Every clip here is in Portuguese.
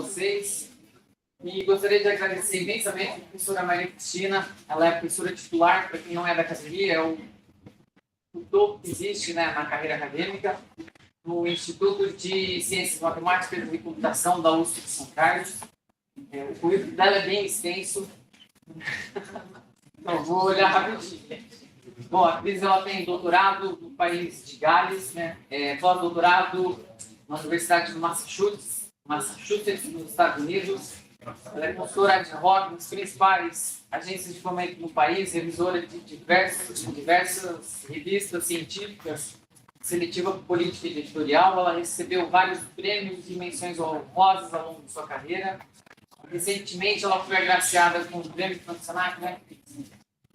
vocês. E gostaria de agradecer imensamente a professora Maria Cristina. Ela é professora titular, para quem não é da academia, é o topo que existe, né, na carreira acadêmica, no Instituto de Ciências Matemáticas e Computação da USP de São Carlos. O currículo dela é bem extenso. Então, vou olhar rapidinho. Bom, a Cris ela tem doutorado no país de Gales, né? Pós-doutorado na Universidade de Massachusetts, nos Estados Unidos. Ela é consultora ad hoc nas principais agências de fomento no país, revisora de diversas revistas científicas, seletiva política e editorial. Ela recebeu vários prêmios e menções honrosas ao longo de sua carreira. Recentemente, ela foi agraciada com o Prêmio Internacional, né?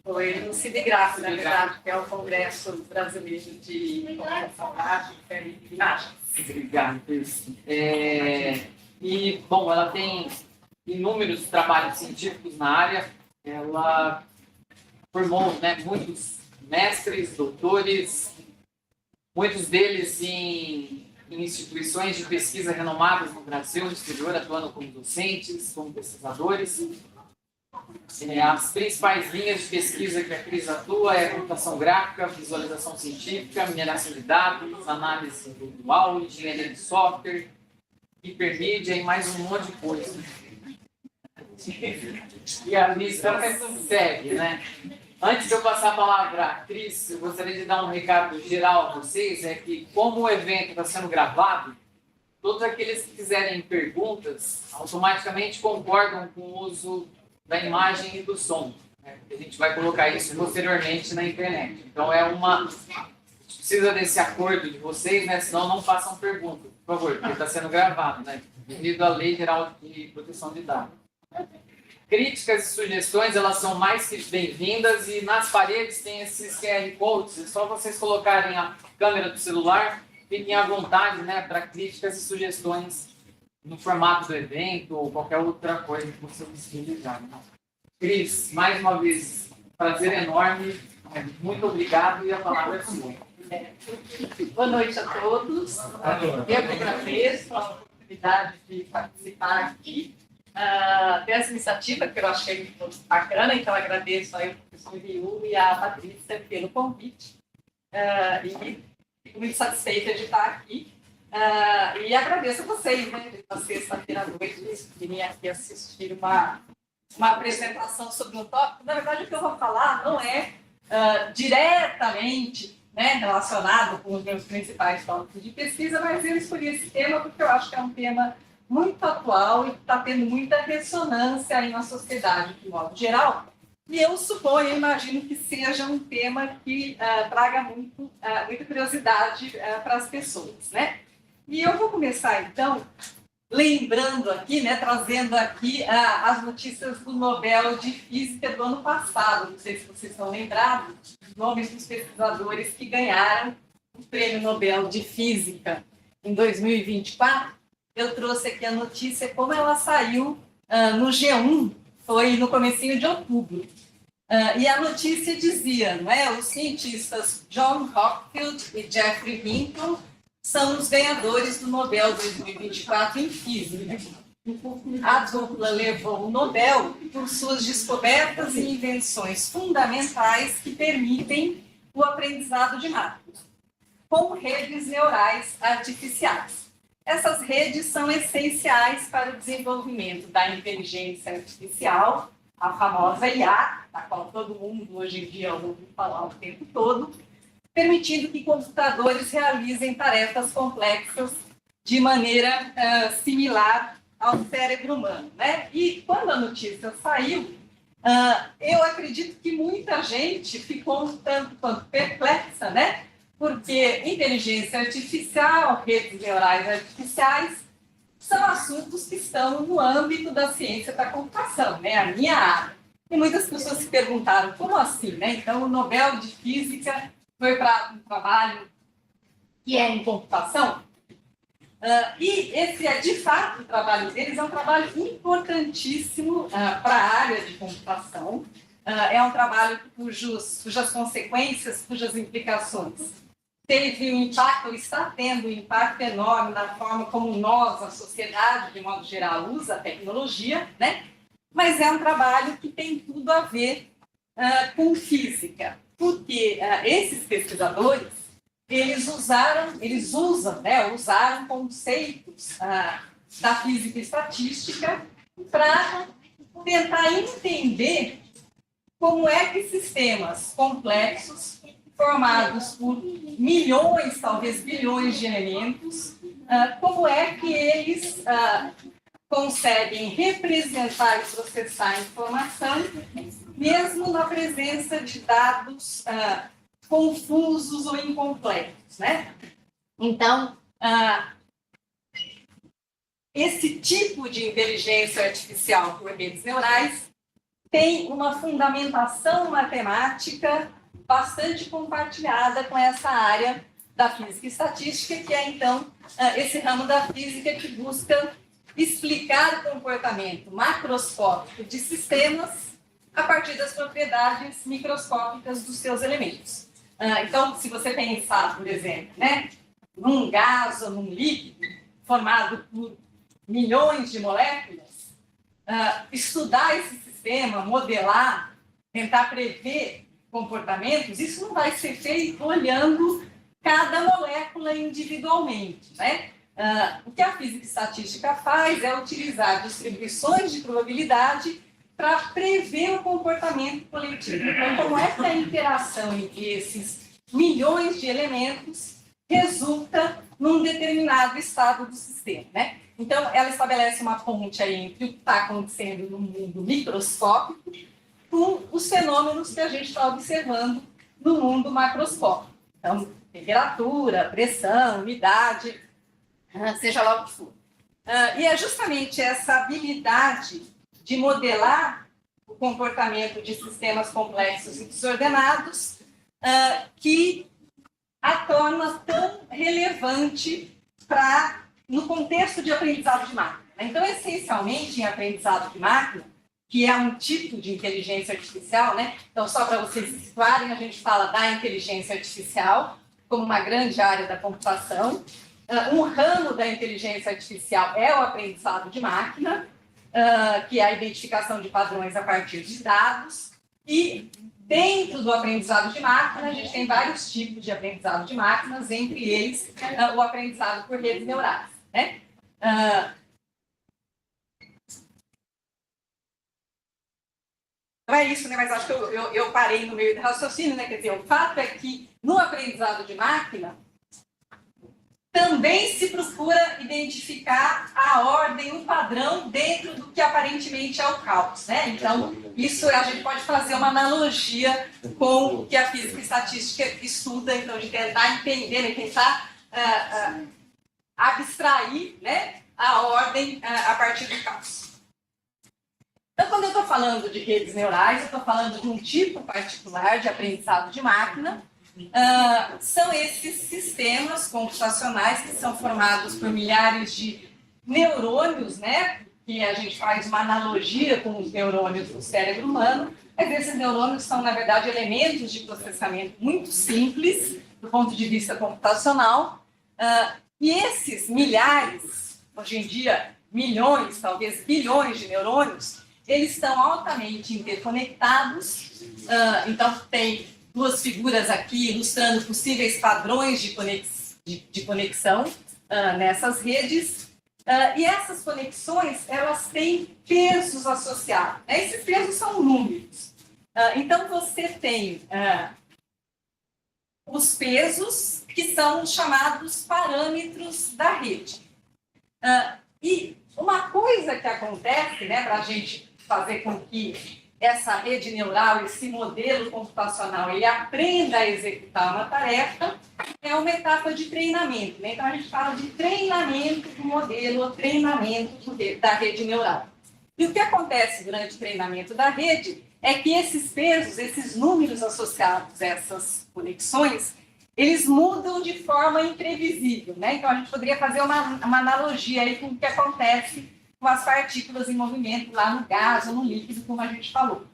Foi no CIDGRAF, na verdade, que é o Congresso Brasileiro de Comunicação Gráfica e Imagens. Obrigado. E, bom, ela tem inúmeros trabalhos científicos na área. Ela formou, né, muitos mestres, doutores, muitos deles em instituições de pesquisa renomadas no Brasil, no exterior, atuando como docentes, como pesquisadores. As principais linhas de pesquisa que a Cris atua é computação gráfica, visualização científica, mineração de dados, análise visual, engenharia de software, hipermídia e mais um monte de coisa. E a lista segue, né? Antes de eu passar a palavra à Cris, eu gostaria de dar um recado geral a vocês, é que como o evento está sendo gravado, todos aqueles que fizerem perguntas automaticamente concordam com o uso da imagem e do som, né? A gente vai colocar isso posteriormente na internet. Então a gente precisa desse acordo de vocês, né? Senão não façam perguntas, por favor, porque está sendo gravado, né? Devido à Lei Geral de Proteção de Dados. Críticas e sugestões, elas são mais que bem-vindas, e nas paredes tem esses QR Codes, é só vocês colocarem a câmera do celular, fiquem à vontade, né, para críticas e sugestões no formato do evento ou qualquer outra coisa que vocês utilizarem. Cris, mais uma vez, prazer enorme, muito obrigado e a palavra é sua. Boa noite a todos. Eu que agradeço a oportunidade de participar aqui dessa iniciativa, que eu achei muito bacana, então agradeço aí ao professor Riu e à Patrícia pelo convite. E fico muito satisfeita de estar aqui. E agradeço a vocês, né, na sexta-feira à noite, virem aqui assistir uma apresentação sobre um tópico. Na verdade, o que eu vou falar não é diretamente, né, relacionado com os meus principais tópicos de pesquisa, mas eu escolhi esse tema porque eu acho que é um tema muito atual e está tendo muita ressonância aí na sociedade, de modo geral. E eu suponho, imagino que seja um tema que traga muita curiosidade para as pessoas, né? E eu vou começar, então, lembrando aqui, né, trazendo aqui as notícias do Nobel de Física do ano passado. Não sei se vocês estão lembrados dos nomes dos pesquisadores que ganharam o Prêmio Nobel de Física em 2024. Eu trouxe aqui a notícia como ela saiu no G1, foi no comecinho de outubro. E a notícia dizia, não é, os cientistas John Hopfield e Geoffrey Hinton são os ganhadores do Nobel 2024 em Física. A dupla levou o Nobel por suas descobertas e invenções fundamentais que permitem o aprendizado de máquinas, com redes neurais artificiais. Essas redes são essenciais para o desenvolvimento da inteligência artificial, a famosa IA, da qual todo mundo hoje em dia ouve falar o tempo todo, permitindo que computadores realizem tarefas complexas de maneira similar ao cérebro humano, né? E quando a notícia saiu, eu acredito que muita gente ficou um tanto quanto perplexa, né? Porque inteligência artificial, redes neurais artificiais, são assuntos que estão no âmbito da ciência da computação, né? A minha área. E muitas pessoas se perguntaram, como assim, né? Então, o Nobel de Física foi para um trabalho que é em computação. E esse é, de fato, o trabalho deles é um trabalho importantíssimo para a área de computação. É um trabalho cujas consequências, cujas implicações teve um impacto, ou está tendo um impacto enorme na forma como nós, a sociedade, de modo geral, usa a tecnologia, né? Mas é um trabalho que tem tudo a ver com física, porque esses pesquisadores, usaram conceitos da física estatística para tentar entender como é que sistemas complexos, formados por milhões, talvez bilhões de elementos, como é que eles conseguem representar e processar a informação, mesmo na presença de dados confusos ou incompletos, né? Então, esse tipo de inteligência artificial por redes neurais tem uma fundamentação matemática bastante compartilhada com essa área da física estatística, que é, então, esse ramo da física que busca explicar o comportamento macroscópico de sistemas a partir das propriedades microscópicas dos seus elementos. Então, se você pensar, por exemplo, né, num gás ou num líquido formado por milhões de moléculas, estudar esse sistema, modelar, tentar prever comportamentos, isso não vai ser feito olhando cada molécula individualmente, né? O que a física estatística faz é utilizar distribuições de probabilidade para prever o comportamento coletivo. Então, como é que a interação entre esses milhões de elementos resulta num determinado estado do sistema, né? Então, ela estabelece uma ponte aí entre o que está acontecendo no mundo microscópico com os fenômenos que a gente está observando no mundo macroscópico. Então, temperatura, pressão, umidade, seja lá o que for. E é justamente essa habilidade de modelar o comportamento de sistemas complexos e desordenados que a torna tão relevante no contexto de aprendizado de máquina. Então, essencialmente, em aprendizado de máquina, que é um tipo de inteligência artificial, né? Então, só para vocês se situarem, a gente fala da inteligência artificial como uma grande área da computação. Um ramo da inteligência artificial é o aprendizado de máquina, que é a identificação de padrões a partir de dados. E dentro do aprendizado de máquina, a gente tem vários tipos de aprendizado de máquinas, entre eles o aprendizado por redes neurais, né? Não é isso, né? Mas acho que eu parei no meio do raciocínio, né? Quer dizer, o fato é que no aprendizado de máquina também se procura identificar a ordem, o padrão dentro do que aparentemente é o caos, né? Então, isso a gente pode fazer uma analogia com o que a física estatística estuda, então, de tentar entender, né? Tentar abstrair, né, a ordem a partir do caos. Então, quando eu estou falando de redes neurais, eu estou falando de um tipo particular de aprendizado de máquina. São esses sistemas computacionais que são formados por milhares de neurônios, né? Que a gente faz uma analogia com os neurônios do cérebro humano, mas esses neurônios são, na verdade, elementos de processamento muito simples, do ponto de vista computacional, e esses milhares, hoje em dia, milhões, talvez bilhões de neurônios, eles estão altamente interconectados. Então, tem duas figuras aqui ilustrando possíveis padrões de conexão nessas redes. E essas conexões, elas têm pesos associados. Esses pesos são números. Então, você tem os pesos, que são os chamados parâmetros da rede. E uma coisa que acontece, né, para a gente fazer com que essa rede neural, esse modelo computacional, ele aprenda a executar uma tarefa, é uma etapa de treinamento, né? Então, a gente fala de treinamento do modelo, treinamento da rede neural. E o que acontece durante o treinamento da rede é que esses pesos, esses números associados a essas conexões, eles mudam de forma imprevisível, né? Então, a gente poderia fazer uma analogia aí com o que acontece com as partículas em movimento lá no gás ou no líquido, como a gente falou.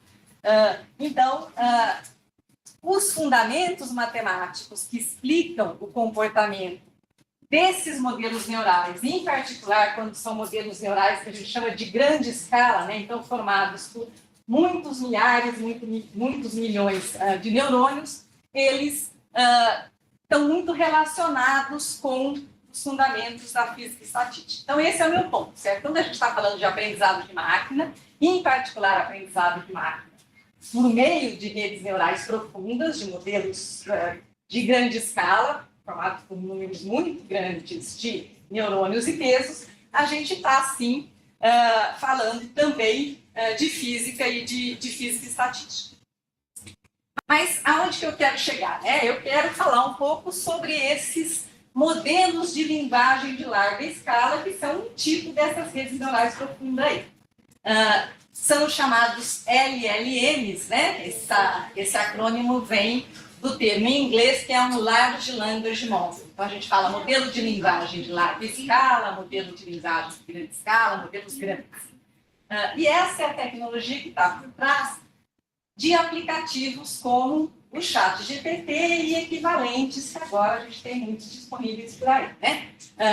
Então, os fundamentos matemáticos que explicam o comportamento desses modelos neurais, em particular quando são modelos neurais que a gente chama de grande escala, né? Então formados por muitos milhares, muitos milhões de neurônios, eles estão muito relacionados com os fundamentos da física estatística. Então, esse é o meu ponto, certo? Quando a gente está falando de aprendizado de máquina, em particular aprendizado de máquina, por meio de redes neurais profundas, de modelos de grande escala, formados por números muito grandes de neurônios e pesos, a gente está, sim, falando também de física e de física estatística. Mas aonde que eu quero chegar? Né? Eu quero falar um pouco sobre esses modelos de linguagem de larga escala, que são um tipo dessas redes neurais profundas aí. São chamados LLMs, né? Esse acrônimo vem do termo em inglês, que é um Large Language Model. Então, a gente fala modelo de linguagem de larga escala, modelo de linguagem de grande escala, modelos grandes. E essa é a tecnologia que está por trás de aplicativos como o ChatGPT e equivalentes, que agora a gente tem muitos disponíveis por aí, né?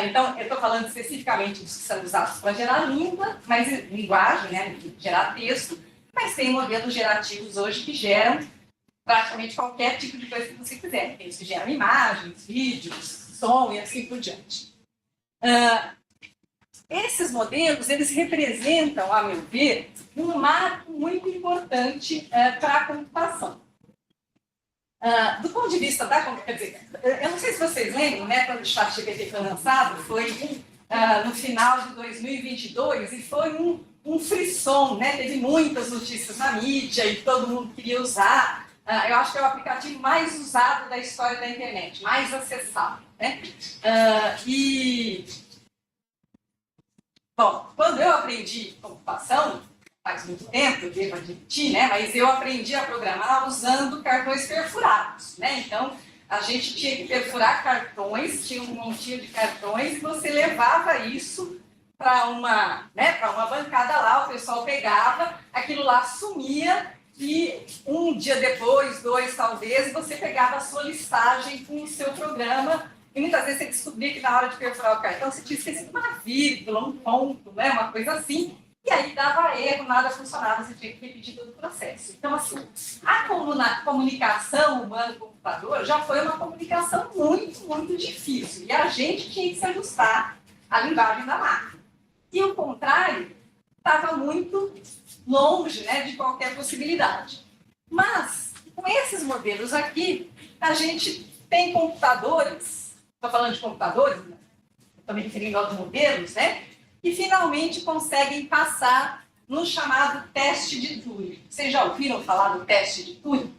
Então, eu estou falando especificamente dos que são usados para gerar linguagem, né? Gerar texto, mas tem modelos gerativos hoje que geram praticamente qualquer tipo de coisa que você quiser. Tem os que geram imagens, vídeos, som e assim por diante. Esses modelos, eles representam, a meu ver, um marco muito importante para a computação. Do ponto de vista da computação, quer dizer, eu não sei se vocês lembram, né, quando o ChatGPT foi lançado, foi no final de 2022, e foi um frisson, né, teve muitas notícias na mídia e todo mundo queria usar. Eu acho que é o aplicativo mais usado da história da internet, mais acessado, né? Bom, quando eu aprendi computação, faz muito tempo, eu devo admitir, né? Mas eu aprendi a programar usando cartões perfurados, né? Então, a gente tinha que perfurar cartões, tinha um montinho de cartões, e você levava isso para uma bancada lá, o pessoal pegava, aquilo lá sumia, e um dia depois, 2 talvez, você pegava a sua listagem com o seu programa, e muitas vezes você descobria que na hora de perfurar o cartão você tinha esquecido uma vírgula, um ponto, né? Uma coisa assim, e aí dava erro, nada funcionava, você tinha que repetir todo o processo. Então, assim, a comunicação humano-computador já foi uma comunicação muito, muito difícil, e a gente tinha que se ajustar à linguagem da máquina. E o contrário estava muito longe, né, de qualquer possibilidade. Mas, com esses modelos aqui, a gente tem computadores, estou falando de computadores, né? Estou me referindo aos modelos, né, que finalmente conseguem passar no chamado teste de Turing. Vocês já ouviram falar do teste de Turing?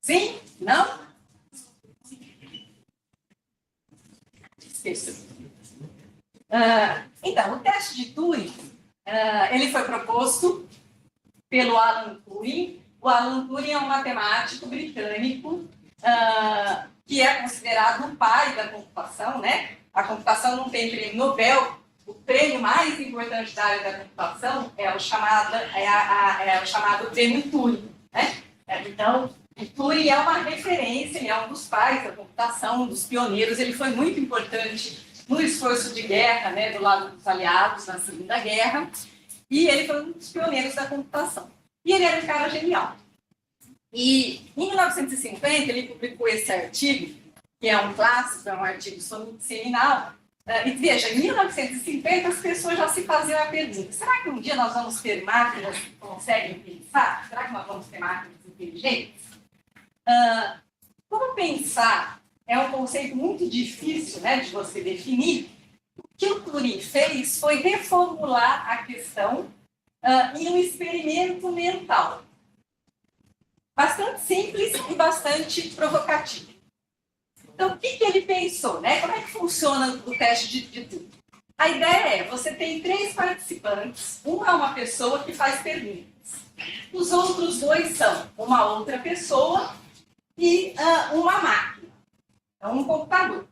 Sim? Não? Esqueci. Então, o teste de Turing, ele foi proposto pelo Alan Turing. O Alan Turing é um matemático britânico que é considerado o pai da computação, né? A computação não tem prêmio Nobel. O prêmio mais importante da área da computação é o chamado prêmio Turing, né? Então, o Turing é uma referência, ele é um dos pais da computação, um dos pioneiros. Ele foi muito importante no esforço de guerra, né, do lado dos aliados na Segunda Guerra, e ele foi um dos pioneiros da computação. E ele era um cara genial. E em 1950 ele publicou esse artigo, que é um clássico, é um artigo seminal. E veja, em 1950 as pessoas já se faziam a pergunta: será que um dia nós vamos ter máquinas que conseguem pensar? Será que nós vamos ter máquinas inteligentes? Como pensar é um conceito muito difícil, né, de você definir. O que o Turing fez foi reformular a questão em um experimento mental. Bastante simples e bastante provocativo. Então, o que ele pensou, né? Como é que funciona o teste de Turing? A ideia é, você tem 3 participantes, uma é uma pessoa que faz perguntas. Os outros 2 são uma outra pessoa e uma máquina, então um computador.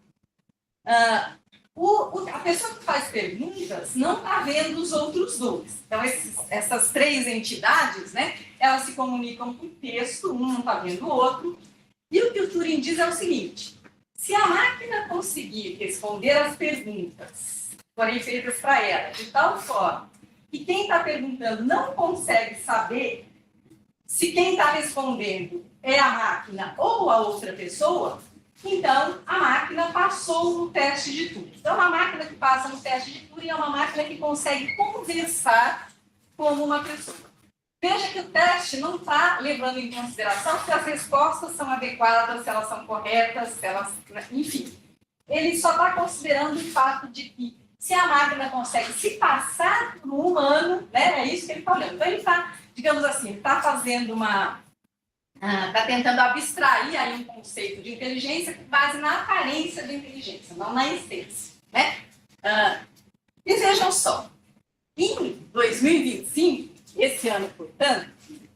A pessoa que faz perguntas não está vendo os outros 2. Então, essas 3 entidades, né, elas se comunicam por texto, um não está vendo o outro. E o que o Turing diz é o seguinte: se a máquina conseguir responder as perguntas que forem feitas para ela de tal forma que quem está perguntando não consegue saber se quem está respondendo é a máquina ou a outra pessoa, então a máquina passou no teste de Turing. Então, a máquina que passa no teste de Turing é uma máquina que consegue conversar como uma pessoa. Veja que o teste não está levando em consideração se as respostas são adequadas, se elas são corretas, se elas, enfim. Ele só está considerando o fato de que se a máquina consegue se passar por um humano, né, é isso que ele está olhando. Então, ele está, digamos assim, está fazendo está tentando abstrair aí um conceito de inteligência com base na aparência da inteligência, não na essência, né? E vejam só, em 2025, esse ano, portanto,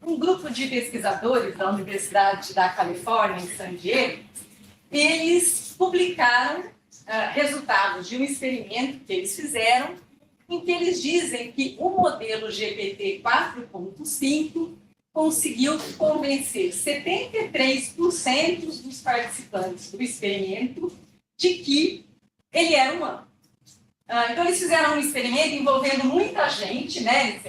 um grupo de pesquisadores da Universidade da Califórnia, em San Diego, eles publicaram resultados de um experimento que eles fizeram, em que eles dizem que o modelo GPT 4.5 conseguiu convencer 73% dos participantes do experimento de que ele era humano. Então, eles fizeram um experimento envolvendo muita gente, né,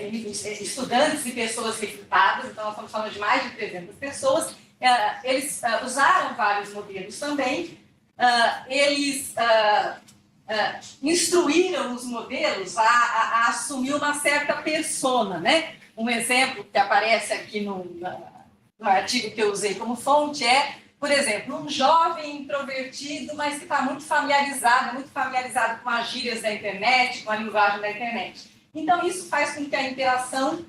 estudantes e pessoas recrutadas, então nós estamos falando de mais de 300 pessoas. Eles usaram vários modelos também, eles instruíram os modelos a assumir uma certa persona, né? Um exemplo que aparece aqui no artigo que eu usei como fonte é, por exemplo, um jovem introvertido, mas que está muito familiarizado com as gírias da internet, com a linguagem da internet. Então, isso faz com que a interação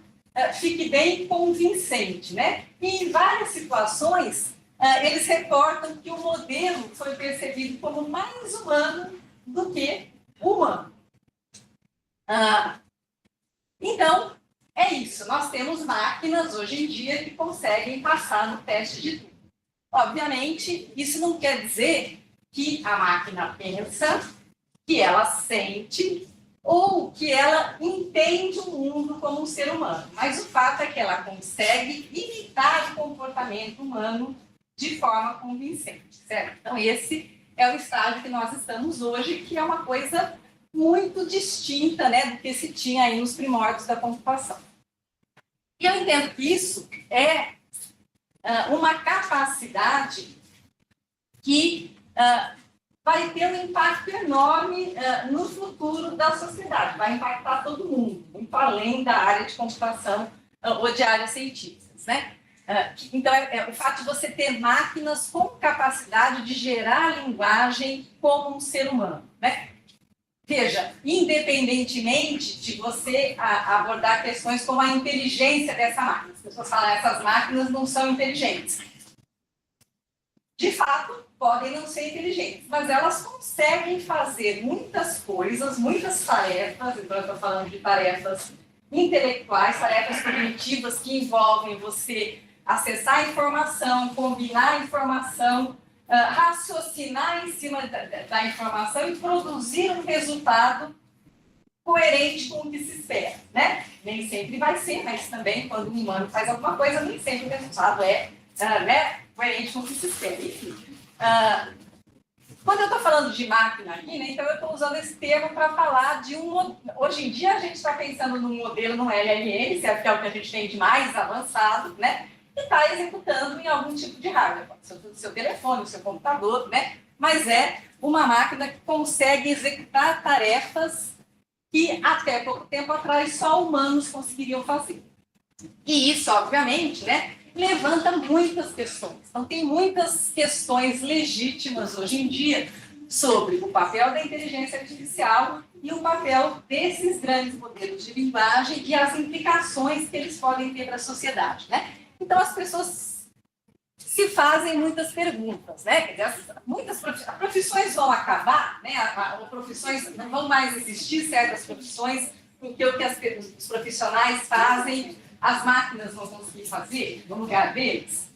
fique bem convincente, né? E em várias situações, eles reportam que o modelo foi percebido como mais humano do que humano. Então, é isso. Nós temos máquinas hoje em dia que conseguem passar no teste de tudo. Obviamente, isso não quer dizer que a máquina pensa, que ela sente ou que ela entende o mundo como um ser humano. Mas o fato é que ela consegue imitar o comportamento humano de forma convincente, certo? Então, esse é o estágio que nós estamos hoje, que é uma coisa muito distinta, né, do que se tinha aí nos primórdios da computação. E eu entendo que isso é uma capacidade que vai ter um impacto enorme no futuro da sociedade, vai impactar todo mundo, muito além da área de computação ou de áreas científicas, né? Então, o fato de você ter máquinas com capacidade de gerar linguagem como um ser humano, né? Veja, independentemente de você abordar questões como a inteligência dessa máquina. As pessoas falam, essas máquinas não são inteligentes. De fato, podem não ser inteligentes, mas elas conseguem fazer muitas coisas, muitas tarefas, então eu estou falando de tarefas intelectuais, tarefas cognitivas que envolvem você acessar a informação, combinar a informação, raciocinar em cima da informação e produzir um resultado coerente com o que se espera, né? Nem sempre vai ser, mas também quando um humano faz alguma coisa, nem sempre o resultado é coerente com o que se espera. Enfim, quando eu estou falando de máquina aqui, né, então eu estou usando esse termo para falar de hoje em dia a gente está pensando num modelo no LLM, que é o que a gente tem de mais avançado, né? Que está executando em algum tipo de hardware, pode ser o seu telefone, o seu computador, né? Mas é uma máquina que consegue executar tarefas que até pouco tempo atrás só humanos conseguiriam fazer. E isso, obviamente, né, levanta muitas questões. Então, tem muitas questões legítimas hoje em dia sobre o papel da inteligência artificial e o papel desses grandes modelos de linguagem e as implicações que eles podem ter para a sociedade, né? Então, as pessoas se fazem muitas perguntas, né? Quer dizer, muitas profissões vão acabar, né? Profissões não vão mais existir, certas profissões, porque o que os profissionais fazem, as máquinas vão conseguir fazer no lugar deles.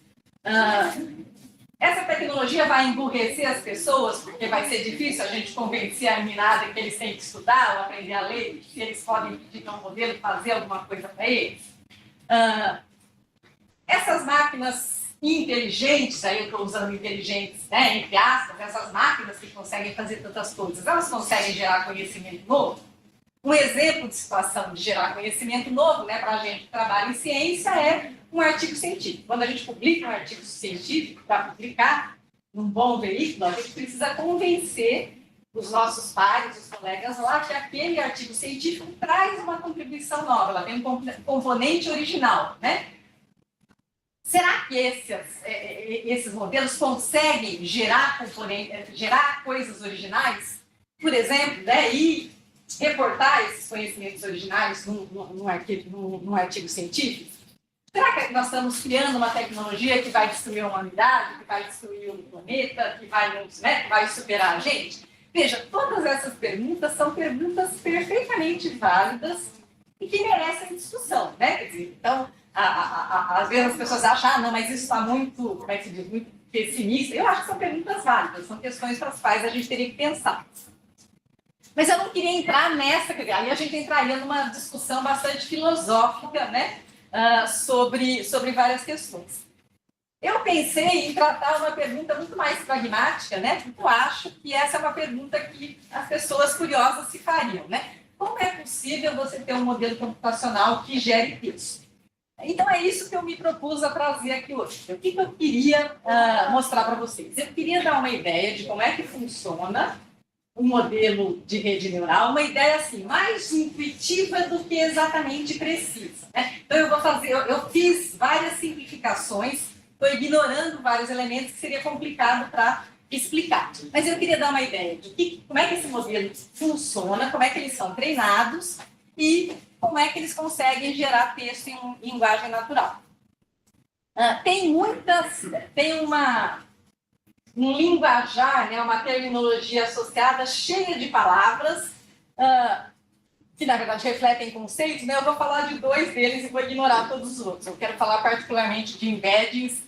Essa tecnologia vai emburrecer as pessoas, porque vai ser difícil a gente convencer a meninada que eles têm que estudar ou aprender a ler, se eles podem pedir para um modelo fazer alguma coisa para eles. Essas máquinas inteligentes, aí eu estou usando inteligentes, né, entre aspas, essas máquinas que conseguem fazer tantas coisas, elas conseguem gerar conhecimento novo? Um exemplo de situação de gerar conhecimento novo, né, para a gente que trabalha em ciência, é um artigo científico. Quando a gente publica um artigo científico, para publicar num bom veículo, a gente precisa convencer os nossos pares, os colegas lá, que aquele artigo científico traz uma contribuição nova, ela tem um componente original, né? Será que esses modelos conseguem gerar coisas originais? Por exemplo, né, e reportar esses conhecimentos originais num artigo científico? Será que nós estamos criando uma tecnologia que vai destruir a humanidade, que vai destruir o planeta, que vai superar a gente? Veja, todas essas perguntas são perguntas perfeitamente válidas e que merecem discussão, né? Quer dizer, então, às vezes as pessoas acham, não, mas isso está muito, como é que se diz, muito pessimista. Eu acho que são perguntas válidas, são questões para as quais a gente teria que pensar. Mas eu não queria entrar nessa, aí a gente entraria numa discussão bastante filosófica, né? Sobre várias questões. Eu pensei em tratar uma pergunta muito mais pragmática, né? Porque eu acho que essa é uma pergunta que as pessoas curiosas se fariam, né? Como é possível você ter um modelo computacional que gere texto? Então, é isso que eu me propus a trazer aqui hoje. O que eu queria mostrar para vocês? Eu queria dar uma ideia de como é que funciona um modelo de rede neural, uma ideia assim, mais intuitiva do que exatamente precisa, né? Então, eu fiz várias simplificações, estou ignorando vários elementos que seria complicado para explicar. Mas eu queria dar uma ideia de como é que esse modelo funciona, como é que eles são treinados e como é que eles conseguem gerar texto em linguagem natural. Tem um linguajar, né, uma terminologia associada cheia de palavras, que na verdade refletem conceitos, né? Eu vou falar de 2 deles e vou ignorar todos os outros. Eu quero falar particularmente de embeddings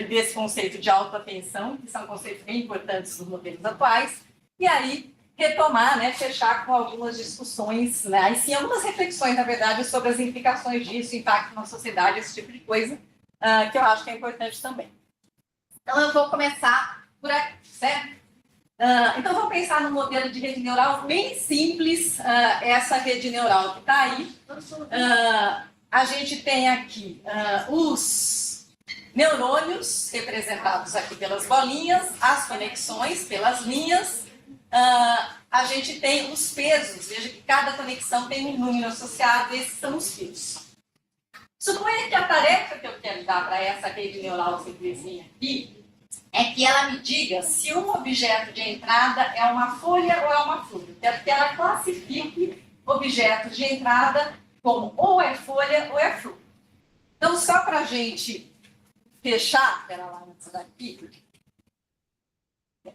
e desse conceito de autoatenção, que são conceitos bem importantes nos modelos atuais, e aí retomar, né, fechar com algumas discussões, né, e sim, algumas reflexões, na verdade, sobre as implicações disso, impacto na sociedade, esse tipo de coisa, que eu acho que é importante também. Então, eu vou começar por aqui, certo? Então, vamos pensar no modelo de rede neural bem simples, essa rede neural que está aí. A gente tem aqui os neurônios, representados aqui pelas bolinhas, as conexões pelas linhas. A gente tem os pesos, veja que cada conexão tem um número associado, esses são os pesos. Suponha que a tarefa que eu quero dar para essa rede neural simplesinha aqui é que ela me diga se um objeto de entrada é uma folha ou é uma flor. Quero que ela classifique objetos de entrada como ou é folha ou é flor. Então, só para a gente fechar, espera lá antes daqui,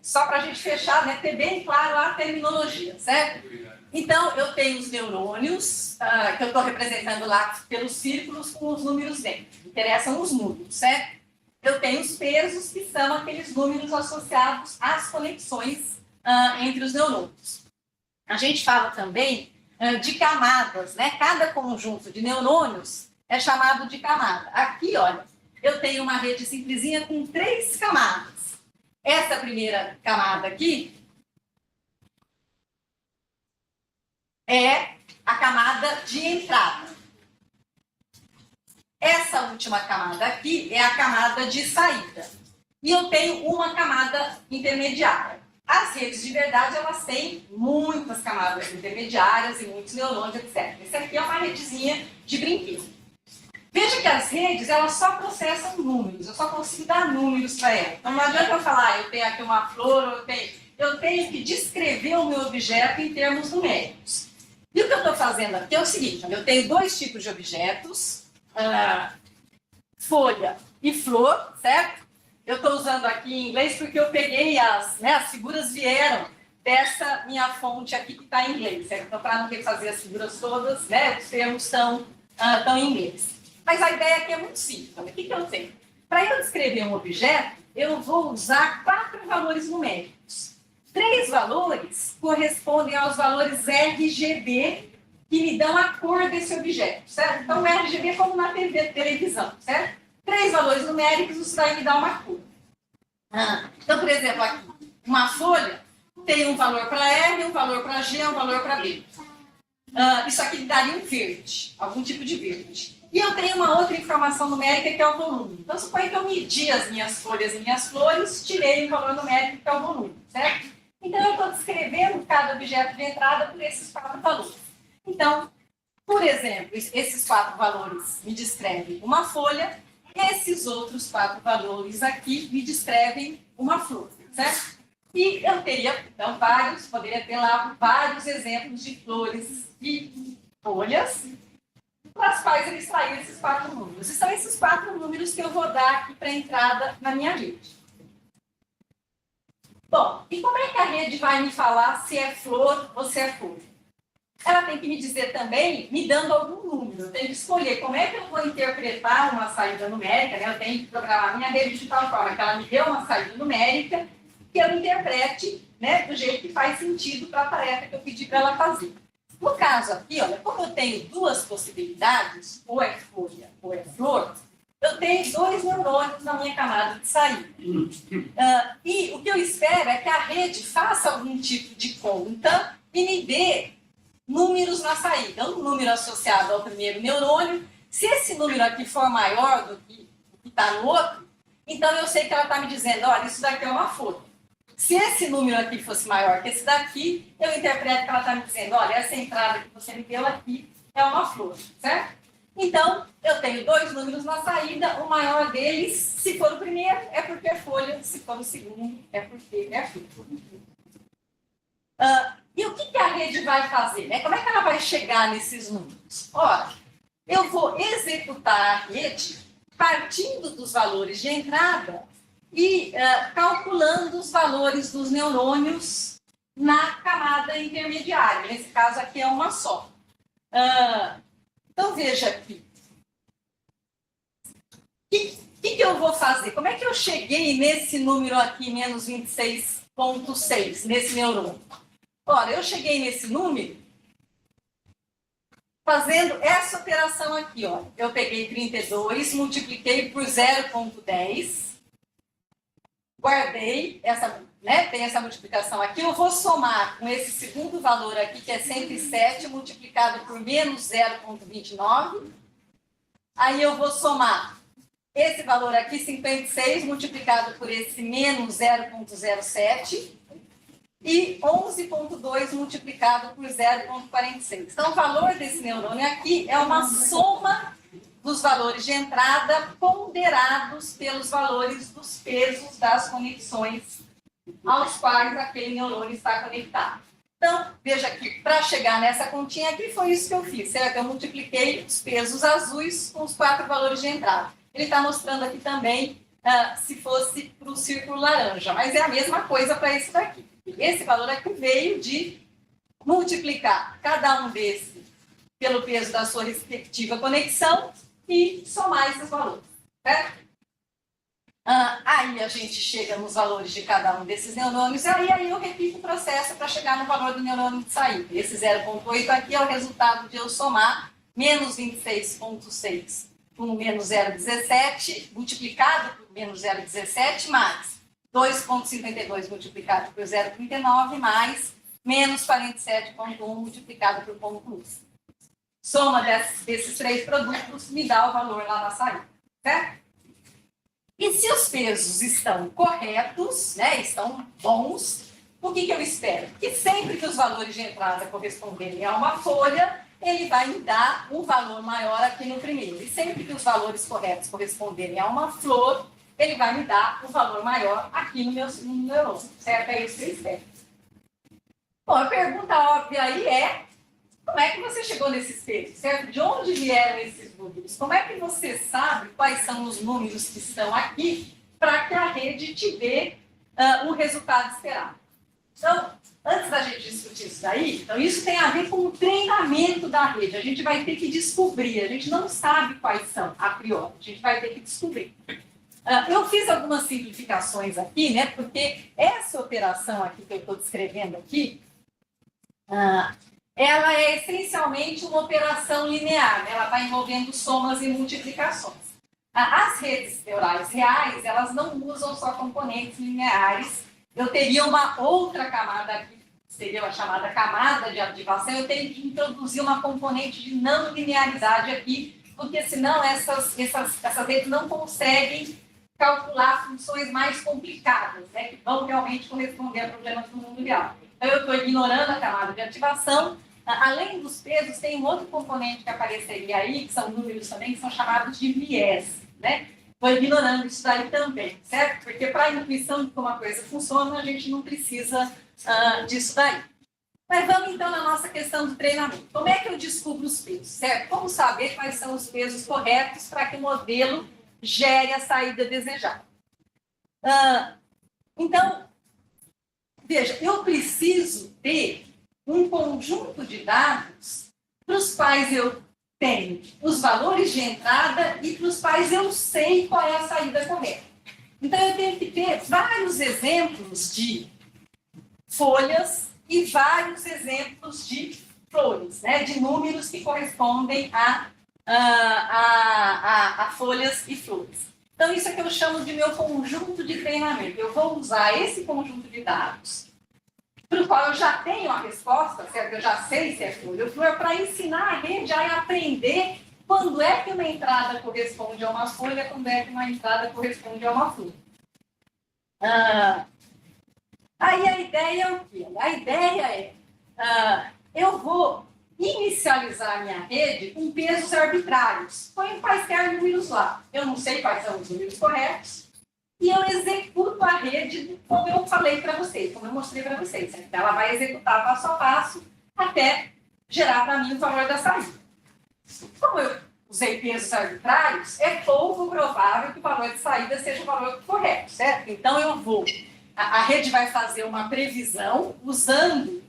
só para a gente fechar, né, ter bem claro a terminologia, certo? Então, eu tenho os neurônios, que eu estou representando lá pelos círculos com os números dentro. Interessam os números, certo? Eu tenho os pesos, que são aqueles números associados às conexões entre os neurônios. A gente fala também de camadas, né? Cada conjunto de neurônios é chamado de camada. Aqui, olha, eu tenho uma rede simplesinha com 3 camadas. Essa primeira camada aqui é a camada de entrada. Essa última camada aqui é a camada de saída. E eu tenho uma camada intermediária. As redes de verdade, elas têm muitas camadas intermediárias e muitos neurônios, etc. Essa aqui é uma redezinha de brinquedo. Veja que as redes, elas só processam números. Eu só consigo dar números para elas. Então, não adianta eu falar, eu tenho aqui uma flor, eu tenho que descrever o meu objeto em termos numéricos. E o que eu estou fazendo aqui é o seguinte, eu tenho 2 tipos de objetos, folha e flor, certo? Eu estou usando aqui em inglês porque eu peguei as figuras vieram dessa minha fonte aqui que está em inglês, certo? Então, para não ter que fazer as figuras todas, né, os termos estão em inglês. Mas a ideia aqui é muito simples. O que eu tenho? Para eu descrever um objeto, eu vou usar 4 valores numéricos. 3 valores correspondem aos valores RGB que me dão a cor desse objeto, certo? Então, o RGB é como na televisão, certo? 3 valores numéricos, isso vai me dar uma cor. Então, por exemplo, aqui, uma folha tem um valor para R, um valor para G, um valor para B. Isso aqui daria um verde, algum tipo de verde. E eu tenho uma outra informação numérica que é o volume. Então, suponha que eu medi as minhas folhas e minhas flores, tirei um valor numérico que é o volume, certo? Então, eu estou descrevendo cada objeto de entrada por esses 4 valores. Então, por exemplo, esses 4 valores me descrevem uma folha, esses outros 4 valores aqui me descrevem uma flor, certo? E eu teria, então, poderia ter lá vários exemplos de flores e folhas, para as quais eu extraí esses 4 números. E são esses 4 números que eu vou dar aqui para a entrada na minha rede. Bom, e como é que a rede vai me falar se é flor ou se é flor? Ela tem que me dizer também, me dando algum número. Eu tenho que escolher como é que eu vou interpretar uma saída numérica, né? Eu tenho que programar a minha rede de tal forma que ela me dê uma saída numérica que eu interprete, né, do jeito que faz sentido para a tarefa que eu pedi para ela fazer. No caso aqui, olha, como eu tenho 2 possibilidades, ou é folha ou é flor, eu tenho 2 neurônios na minha camada de saída. E o que eu espero é que a rede faça algum tipo de conta e me dê números na saída. Um número associado ao primeiro neurônio. Se esse número aqui for maior do que o que está no outro, então eu sei que ela está me dizendo, olha, isso daqui é uma folha. Se esse número aqui fosse maior que esse daqui, eu interpreto que ela está me dizendo, olha, essa entrada que você me deu aqui é uma flor, certo? Então, eu tenho 2 números na saída, o maior deles, se for o primeiro, é porque é folha, se for o segundo, é porque é flor. E o que a rede vai fazer, né? Como é que ela vai chegar nesses números? Ora, eu vou executar a rede partindo dos valores de entrada e calculando os valores dos neurônios na camada intermediária. Nesse caso aqui é uma só. Então, veja aqui. O que eu vou fazer? Como é que eu cheguei nesse número aqui, menos 26,6, nesse neurônio? Ora, eu cheguei nesse número fazendo essa operação aqui, ó. Eu peguei 32, multipliquei por 0,10, guardei essa, né? Tem essa multiplicação aqui. Eu vou somar com esse segundo valor aqui, que é 107, multiplicado por menos 0,29. Aí eu vou somar esse valor aqui, 56, multiplicado por esse menos 0,07. E 11,2 multiplicado por 0,46. Então, o valor desse neurônio aqui é uma soma dos valores de entrada ponderados pelos valores dos pesos das conexões aos quais aquele neurônio está conectado. Então, veja aqui, para chegar nessa continha aqui, foi isso que eu fiz, certo? Eu multipliquei os pesos azuis com os 4 valores de entrada. Ele está mostrando aqui também se fosse para o círculo laranja, mas é a mesma coisa para esse daqui. Esse valor aqui veio de multiplicar cada um desses pelo peso da sua respectiva conexão e somar esses valores, certo? Aí a gente chega nos valores de cada um desses neurônios, e aí eu repito o processo para chegar no valor do neurônio de saída. Esse 0,8 aqui é o resultado de eu somar menos 26,6 com menos 0,17, multiplicado por menos 0,17, mais 2,52 multiplicado por 0,39, mais menos 47,1 multiplicado por 0,1. Soma desses 3 produtos me dá o valor lá na saída, certo? E se os pesos estão corretos, né, estão bons, o que eu espero? Que sempre que os valores de entrada corresponderem a uma folha, ele vai me dar um valor maior aqui no primeiro. E sempre que os valores corretos corresponderem a uma flor, ele vai me dar um valor maior aqui no meu neurônio, certo? É isso que eu espero. Bom, a pergunta óbvia aí é, como é que você chegou nesses pesos, certo? De onde vieram esses números? Como é que você sabe quais são os números que estão aqui para que a rede te dê o resultado esperado? Então, antes da gente discutir isso daí, então isso tem a ver com o treinamento da rede. A gente vai ter que descobrir, a gente não sabe quais são a priori, a gente vai ter que descobrir. Eu fiz algumas simplificações aqui, né? Porque essa operação aqui que eu estou descrevendo aqui, ela é essencialmente uma operação linear, né? Ela está envolvendo somas e multiplicações. As redes neurais reais, elas não usam só componentes lineares. Eu teria uma outra camada aqui, seria a chamada camada de ativação, eu teria que introduzir uma componente de não linearidade aqui, porque senão essas redes não conseguem calcular funções mais complicadas, né, que vão realmente corresponder a problemas do mundo real. Então, eu estou ignorando a camada de ativação. Além dos pesos, tem um outro componente que apareceria aí, que são números também, que são chamados de viés, né? Estou ignorando isso daí também, certo? Porque para a intuição de como a coisa funciona, a gente não precisa disso daí. Mas vamos então na nossa questão do treinamento. Como é que eu descubro os pesos, certo? Como saber quais são os pesos corretos para que o modelo gere a saída desejada? Então, veja, eu preciso ter um conjunto de dados para os quais eu tenho os valores de entrada e para os quais eu sei qual é a saída correta. Então, eu tenho que ter vários exemplos de folhas e vários exemplos de flores, né, de números que correspondem a folhas e flores. Então, isso é que eu chamo de meu conjunto de treinamento. Eu vou usar esse conjunto de dados, para o qual eu já tenho a resposta, certo? Eu já sei se é folha ou flor, para ensinar a rede a aprender quando é que uma entrada corresponde a uma folha, quando é que uma entrada corresponde a uma flor. Aí a ideia é o quê? A ideia é, eu vou inicializar a minha rede com pesos arbitrários. Põe quaisquer números lá. Eu não sei quais são os números corretos. E eu executo a rede como eu falei para vocês, como eu mostrei para vocês. Então, ela vai executar passo a passo até gerar para mim o valor da saída. Como eu usei pesos arbitrários, é pouco provável que o valor de saída seja o valor correto, certo? Então, eu vou... A rede vai fazer uma previsão usando...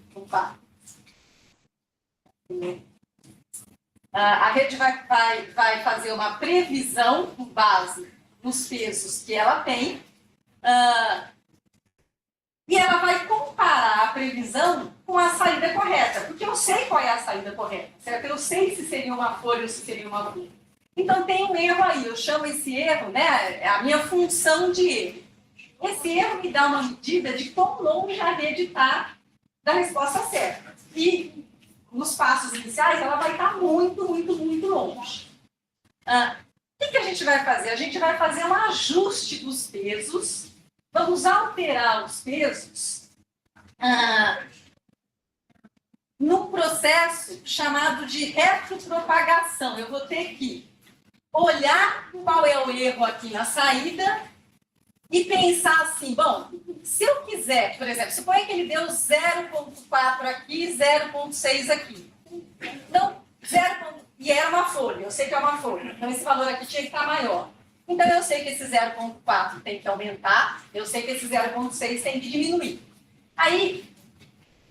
A rede vai fazer uma previsão com base nos pesos que ela tem, e ela vai comparar a previsão com a saída correta, porque eu sei qual é a saída correta, certo? Eu sei se seria uma folha ou se seria uma flor. Então, tem um erro aí, eu chamo esse erro, né, é a minha função de erro. Esse erro me dá uma medida de quão longe a rede está da resposta certa. E, nos passos iniciais, ela vai estar muito, muito, muito longe. O que a gente vai fazer? A gente vai fazer um ajuste dos pesos, vamos alterar os pesos num processo chamado de retropropagação. Eu vou ter que olhar qual é o erro aqui na saída e pensar assim, bom, se eu quiser, por exemplo, suponha que ele deu 0,4 aqui e 0,6 aqui. Então, 0,4... E era uma folha, eu sei que é uma folha. Então, esse valor aqui tinha que estar maior. Então, eu sei que esse 0,4 tem que aumentar, eu sei que esse 0,6 tem que diminuir. Aí,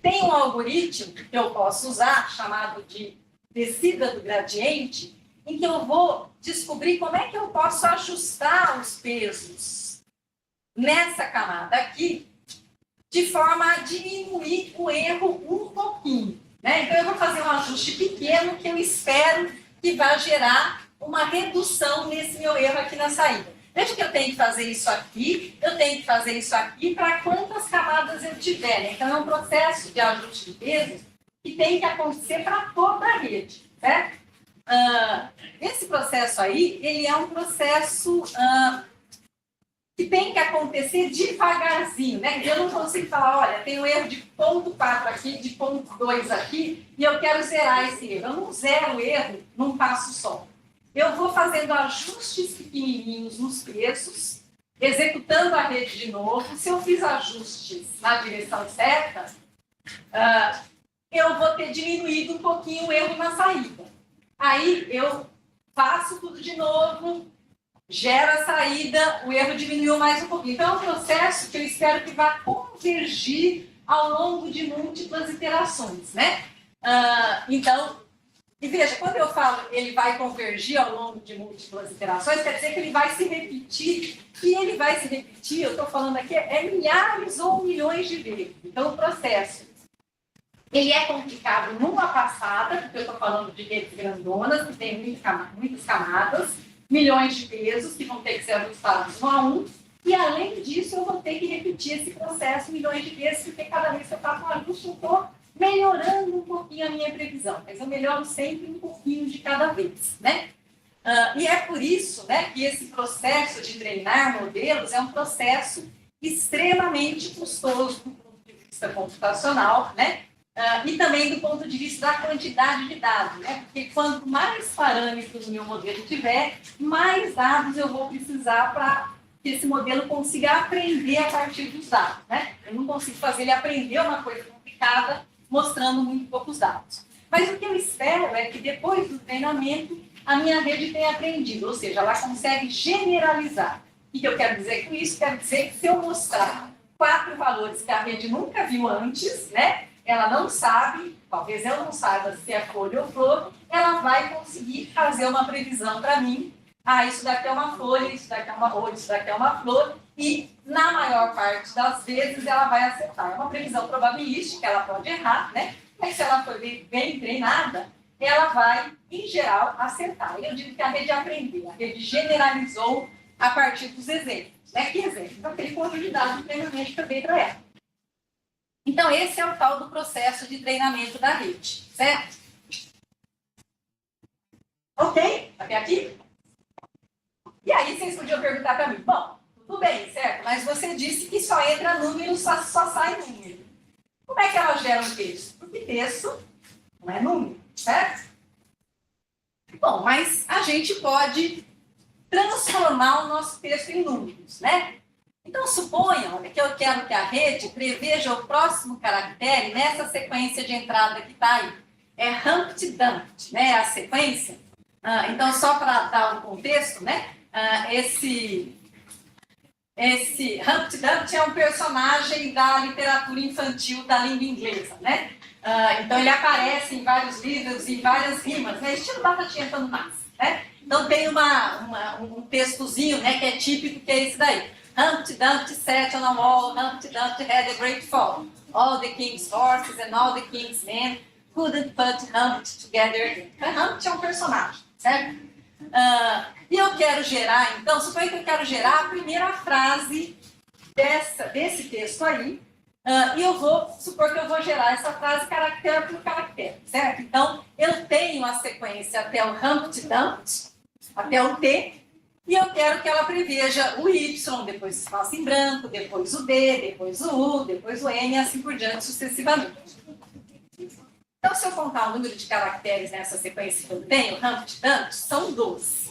tem um algoritmo que eu posso usar, chamado de descida do gradiente, em que eu vou descobrir como é que eu posso ajustar os pesos nessa camada aqui, de forma a diminuir o erro um pouquinho. Né? Então, eu vou fazer um ajuste pequeno que eu espero que vai gerar uma redução nesse meu erro aqui na saída. Veja que eu tenho que fazer isso aqui, eu tenho que fazer isso aqui para quantas camadas eu tiver. Né? Então, é um processo de ajuste de pesos que tem que acontecer para toda a rede. Certo? Esse processo aí, ele é um processo que tem que acontecer devagarzinho, né? Eu não consigo falar, olha, tem um erro de 0,4 aqui, de 0,2 aqui, e eu quero zerar esse erro. Eu não zero o erro num passo só. Eu vou fazendo ajustes pequenininhos nos pesos, executando a rede de novo. Se eu fiz ajustes na direção certa, eu vou ter diminuído um pouquinho o erro na saída. Aí eu faço tudo de novo, gero a saída, o erro diminuiu mais um pouquinho. Então, é um processo que eu espero que vá convergir ao longo de múltiplas iterações, né? Então, e veja, quando eu falo ele vai convergir ao longo de múltiplas iterações, quer dizer que ele vai se repetir, e ele vai se repetir, eu estou falando aqui, milhares ou milhões de vezes. Então, o processo, ele é complicado numa passada, porque eu estou falando de redes grandonas, que tem muitas camadas, milhões de pesos que vão ter que ser ajustados um a um, e além disso eu vou ter que repetir esse processo milhões de vezes, porque cada vez que eu faço um ajuste eu estou melhorando um pouquinho a minha previsão, mas eu melhoro sempre um pouquinho de cada vez, né? E é por isso, né, que esse processo de treinar modelos é um processo extremamente custoso do ponto de vista computacional, né? E também do ponto de vista da quantidade de dados, né? Porque quanto mais parâmetros o meu modelo tiver, mais dados eu vou precisar para que esse modelo consiga aprender a partir dos dados, né? Eu não consigo fazer ele aprender uma coisa complicada mostrando muito poucos dados. Mas o que eu espero é que depois do treinamento a minha rede tenha aprendido, ou seja, ela consegue generalizar. O que eu quero dizer com isso? Quero dizer que se eu mostrar 4 valores que a rede nunca viu antes, né? Ela não sabe, talvez eu não saiba se é folha ou flor, ela vai conseguir fazer uma previsão para mim. Isso daqui é uma folha, isso daqui é uma folha, isso daqui é uma flor, e na maior parte das vezes ela vai acertar. É uma previsão probabilística, ela pode errar, né? Mas se ela for bem treinada, ela vai, em geral, acertar. Eu digo que a rede aprendeu, a rede generalizou a partir dos exemplos. Né? Que exemplos? Aquele conjunto de dados previamente também para ela. Então, esse é o tal do processo de treinamento da rede, certo? Ok? Até aqui? E aí vocês podiam perguntar para mim, bom, tudo bem, certo? Mas você disse que só entra número, só sai número. Como é que ela gera um texto? Porque texto não é número, certo? Bom, mas a gente pode transformar o nosso texto em números, né? Então, suponham que eu quero que a rede preveja o próximo caractere nessa sequência de entrada que está aí. É Humpty Dumpty, né? A sequência. Então, só para dar um contexto, né? Esse Humpty Dumpty é um personagem da literatura infantil da língua inglesa, né? Então, ele aparece em vários livros e várias rimas, né? Estilo Batatinha Quando Nasce, né? Então, tem um textozinho, né, que é típico, que é esse daí. Humpty Dumpty sat on a wall, Humpty Dumpty had a great fall. All the king's horses and all the king's men couldn't put Humpty together again. Então, Humpty é um personagem, certo? E eu quero gerar, então, suponha que eu quero gerar a primeira frase desse texto aí, e eu vou supor que eu vou gerar essa frase caractere por caractere, certo? Então, eu tenho a sequência até o Humpty Dumpty, até o T, e eu quero que ela preveja o Y, depois o espaço em branco, depois o D, depois o U, depois o N, e assim por diante, sucessivamente. Então, se eu contar o número de caracteres nessa sequência que eu tenho, Humpty Dumpty, são 12.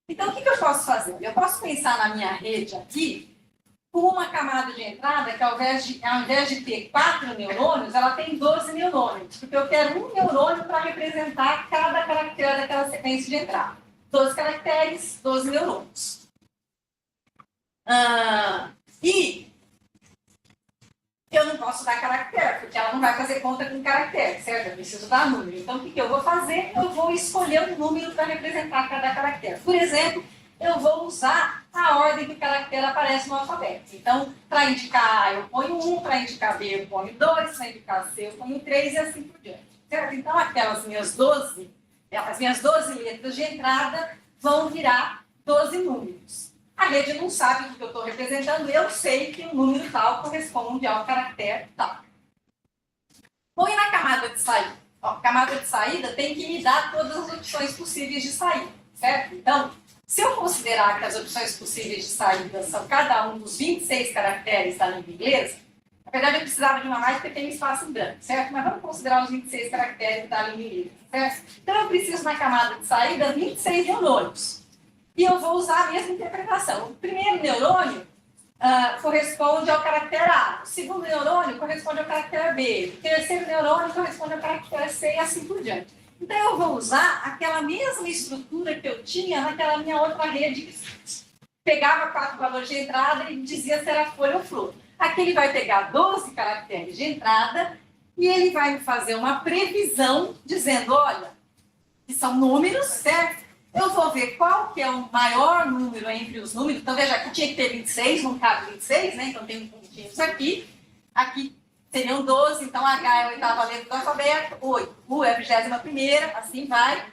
Então, o que eu posso fazer? Eu posso pensar na minha rede aqui com uma camada de entrada que, ao invés de ter 4 neurônios, ela tem 12 neurônios, porque eu quero um neurônio para representar cada caractere daquela sequência de entrada. 12 caracteres, 12 neurônios. E eu não posso dar caractere, porque ela não vai fazer conta com caractere, certo? Eu preciso dar número. Então, o que eu vou fazer? Eu vou escolher um número para representar cada caractere. Por exemplo, eu vou usar a ordem que o caractere aparece no alfabeto. Então, para indicar A, eu ponho 1, para indicar B, eu ponho 2, para indicar C, eu ponho 3 e assim por diante. Certo? Então, aquelas minhas 12 letras de entrada vão virar 12 números. A rede não sabe o que eu estou representando, eu sei que o número tal corresponde ao caractere tal. Põe na camada de saída. A camada de saída tem que me dar todas as opções possíveis de saída, certo? Então, se eu considerar que as opções possíveis de saída são cada um dos 26 caracteres da língua inglesa, na verdade eu precisava de uma mais porque tem um espaço em branco, certo? Mas vamos considerar os 26 caracteres da língua inglesa, certo? Então eu preciso na camada de saída 26 neurônios. E eu vou usar a mesma interpretação. O primeiro neurônio corresponde ao caractere A, o segundo neurônio corresponde ao caractere B, o terceiro neurônio corresponde ao caractere C e assim por diante. Então, eu vou usar aquela mesma estrutura que eu tinha naquela minha outra rede, que pegava 4 valores de entrada e dizia se era folha ou flor. Aqui ele vai pegar 12 caracteres de entrada e ele vai me fazer uma previsão dizendo, olha, que são números, certo? Eu vou ver qual que é o maior número entre os números. Então, veja, aqui tinha que ter 26, não cabe 26, né? Então, tem um pontinho aqui. Aqui seriam 12, então H é a 8ª letra do alfabeto, 8. U é a 21ª, assim vai.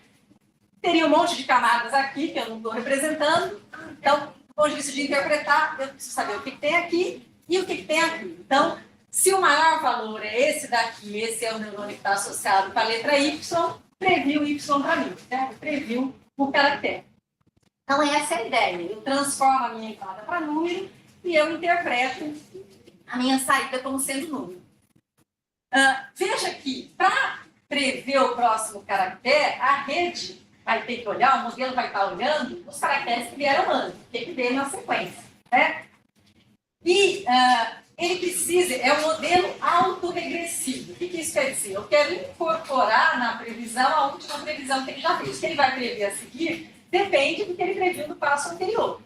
teria um monte de camadas aqui que eu não estou representando. Então, do ponto de vista de interpretar, eu preciso saber o que tem aqui e o que tem aqui. Então, se o maior valor é esse daqui, esse é o neurônio que está associado com a letra Y, previu Y para mim, certo? Previu o caractere. Então, essa é a ideia. Eu transformo a minha entrada para número e eu interpreto a minha saída como sendo número. Veja que, para prever o próximo caractere, a rede vai ter que olhar, o modelo vai estar olhando os caracteres que vieram antes, o que veio na sequência. Né? E ele precisa, é um modelo autorregressivo. O que isso quer dizer? Eu quero incorporar na previsão a última previsão que ele já fez. O que ele vai prever a seguir depende do que ele previu no passo anterior.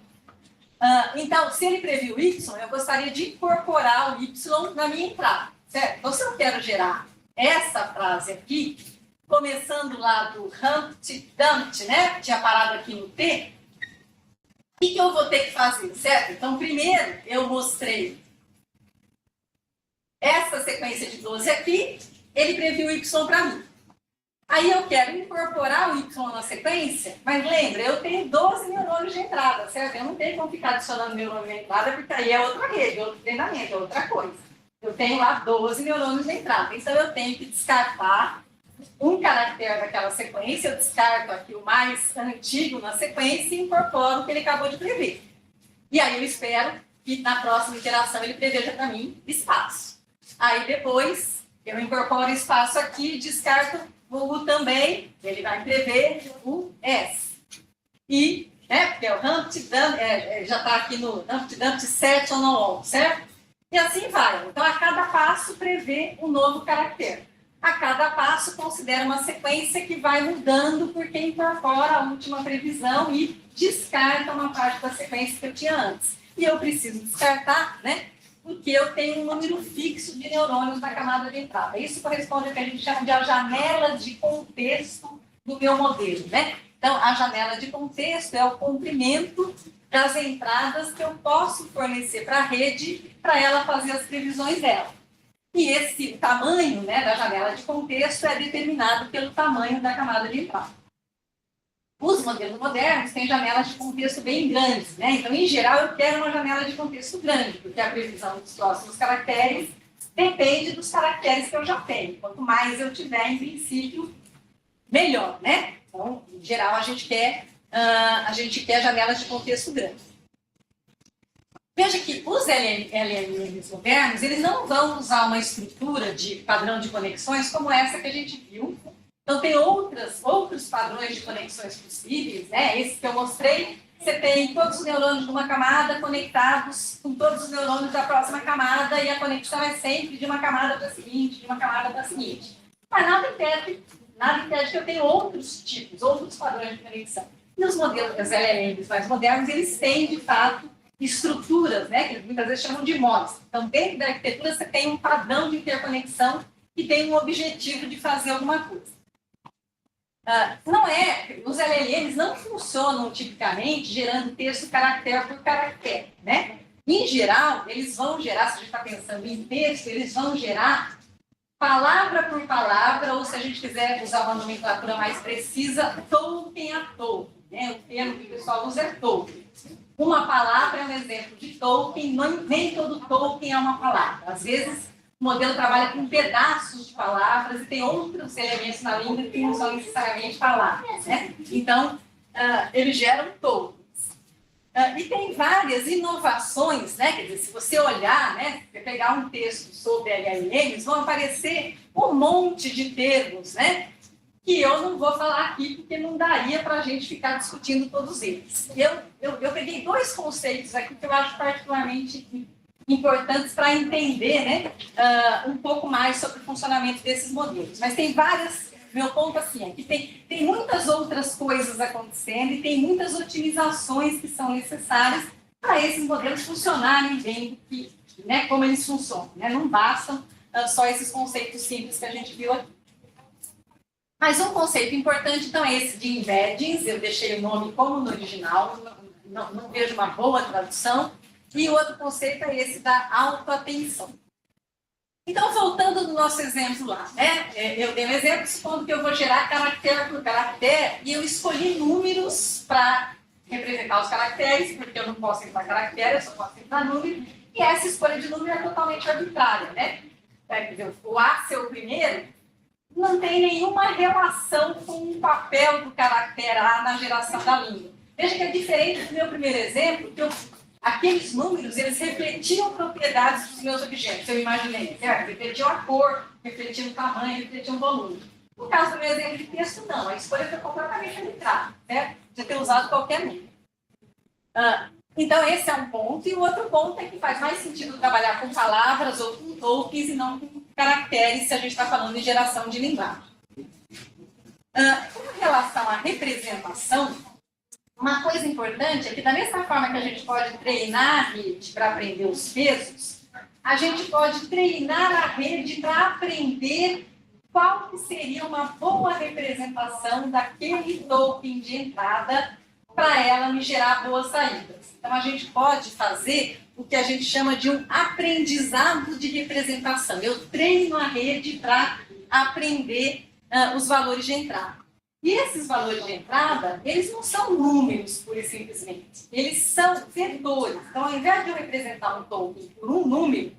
Então, se ele previu Y, eu gostaria de incorporar o Y na minha entrada. Certo? Então, se eu quero gerar essa frase aqui, começando lá do Humpty Dumpty, né? Tinha parado aqui no T. O que eu vou ter que fazer, certo? Então, primeiro, eu mostrei essa sequência de 12 aqui, ele previu Y para mim. Aí eu quero incorporar o Y na sequência, mas lembra, eu tenho 12 neurônios de entrada, certo? Eu não tenho como ficar adicionando neurônio de entrada, porque aí é outra rede, outro treinamento, é outra coisa. Eu tenho lá 12 neurônios de entrada, então eu tenho que descartar um caractere daquela sequência, eu descarto aqui o mais antigo na sequência e incorporo o que ele acabou de prever. E aí eu espero que na próxima iteração ele preveja para mim espaço. Aí depois eu incorporo espaço aqui e descarto o U também, ele vai prever o S. E, porque o Humpty Dumpty, já está aqui no Humpty Dumpty 7 ou no certo? E assim vai. Então, a cada passo prevê um novo caractere. A cada passo considera uma sequência que vai mudando porque incorpora a última previsão e descarta uma parte da sequência que eu tinha antes. E eu preciso descartar, né? Porque eu tenho um número fixo de neurônios na camada de entrada. Isso corresponde ao que a gente chama de a janela de contexto do meu modelo, né? Então, a janela de contexto é o comprimento das entradas que eu posso fornecer para a rede para ela fazer as previsões dela. E esse tamanho, né, da janela de contexto é determinado pelo tamanho da camada de entrada. Os modelos modernos têm janelas de contexto bem grandes, né? Então, em geral, eu quero uma janela de contexto grande, porque a previsão dos próximos caracteres depende dos caracteres que eu já tenho. Quanto mais eu tiver, em princípio, melhor, né? Então, em geral, a gente quer janelas de contexto grande. Veja que os LLMs modernos, eles não vão usar uma estrutura de padrão de conexões como essa que a gente viu. Então, tem outros padrões de conexões possíveis, né? Esse que eu mostrei, você tem todos os neurônios de uma camada conectados com todos os neurônios da próxima camada e a conexão é sempre de uma camada para a seguinte, de uma camada para a seguinte. Mas nada impede que eu tenha outros tipos, outros padrões de conexão. E os modelos, os LLMs mais modernos, eles têm, de fato, estruturas, né? Que muitas vezes chamam de mods. Então, dentro da arquitetura, você tem um padrão de interconexão que tem um objetivo de fazer alguma coisa. Os LLMs não funcionam tipicamente gerando texto caractere por caractere, né? Em geral, eles vão gerar, se a gente está pensando em texto, eles vão gerar palavra por palavra, ou se a gente quiser usar uma nomenclatura mais precisa, token a token, né? O termo que o pessoal usa é token. Uma palavra é um exemplo de token, nem todo token é uma palavra. Às vezes, o modelo trabalha com pedaços de palavras e tem outros elementos na língua que não são necessariamente palavras, né? Então, eles geram tokens. E tem várias inovações, né? Quer dizer, se você olhar, né, se você pegar um texto sobre LLMs, vão aparecer um monte de termos, né? Que eu não vou falar aqui porque não daria para a gente ficar discutindo todos eles. Eu peguei dois conceitos aqui que eu acho particularmente importantes para entender, né, um pouco mais sobre o funcionamento desses modelos. Mas tem várias, meu ponto assim, é que tem muitas outras coisas acontecendo e tem muitas otimizações que são necessárias para esses modelos funcionarem bem, né, como eles funcionam. Né? Não bastam só esses conceitos simples que a gente viu aqui. Mas um conceito importante, então, é esse de embeddings. Eu deixei o nome como no original, não vejo uma boa tradução. E o outro conceito é esse da autoatenção. Então, voltando no nosso exemplo lá, né? Eu dei um exemplo supondo que eu vou gerar caractere por caractere e eu escolhi números para representar os caracteres, porque eu não posso entrar caractere, eu só posso entrar número, e essa escolha de número é totalmente arbitrária, né? Quer dizer, o A ser o primeiro não tem nenhuma relação com o papel do caractere A na geração da língua. Veja que é diferente do meu primeiro exemplo, que aqueles números, eles refletiam propriedades dos meus objetos, eu imaginei, certo? Refletiam a cor, refletiam o tamanho, refletiam o volume. No caso do meu exemplo de texto, não, a escolha foi completamente arbitrária, certo? De ter usado qualquer número. Então, esse é um ponto, e o outro ponto é que faz mais sentido trabalhar com palavras ou com tokens e não com caracteres, se a gente está falando de geração de linguagem. Com relação à representação, uma coisa importante é que, da mesma forma que a gente pode treinar a rede para aprender os pesos, a gente pode treinar a rede para aprender qual que seria uma boa representação daquele token de entrada para ela me gerar boas saídas. Então, a gente pode fazer o que a gente chama de um aprendizado de representação. Eu treino a rede para aprender os valores de entrada. E esses valores de entrada, eles não são números, pura e simplesmente. Eles são vetores. Então, ao invés de eu representar um token por um número,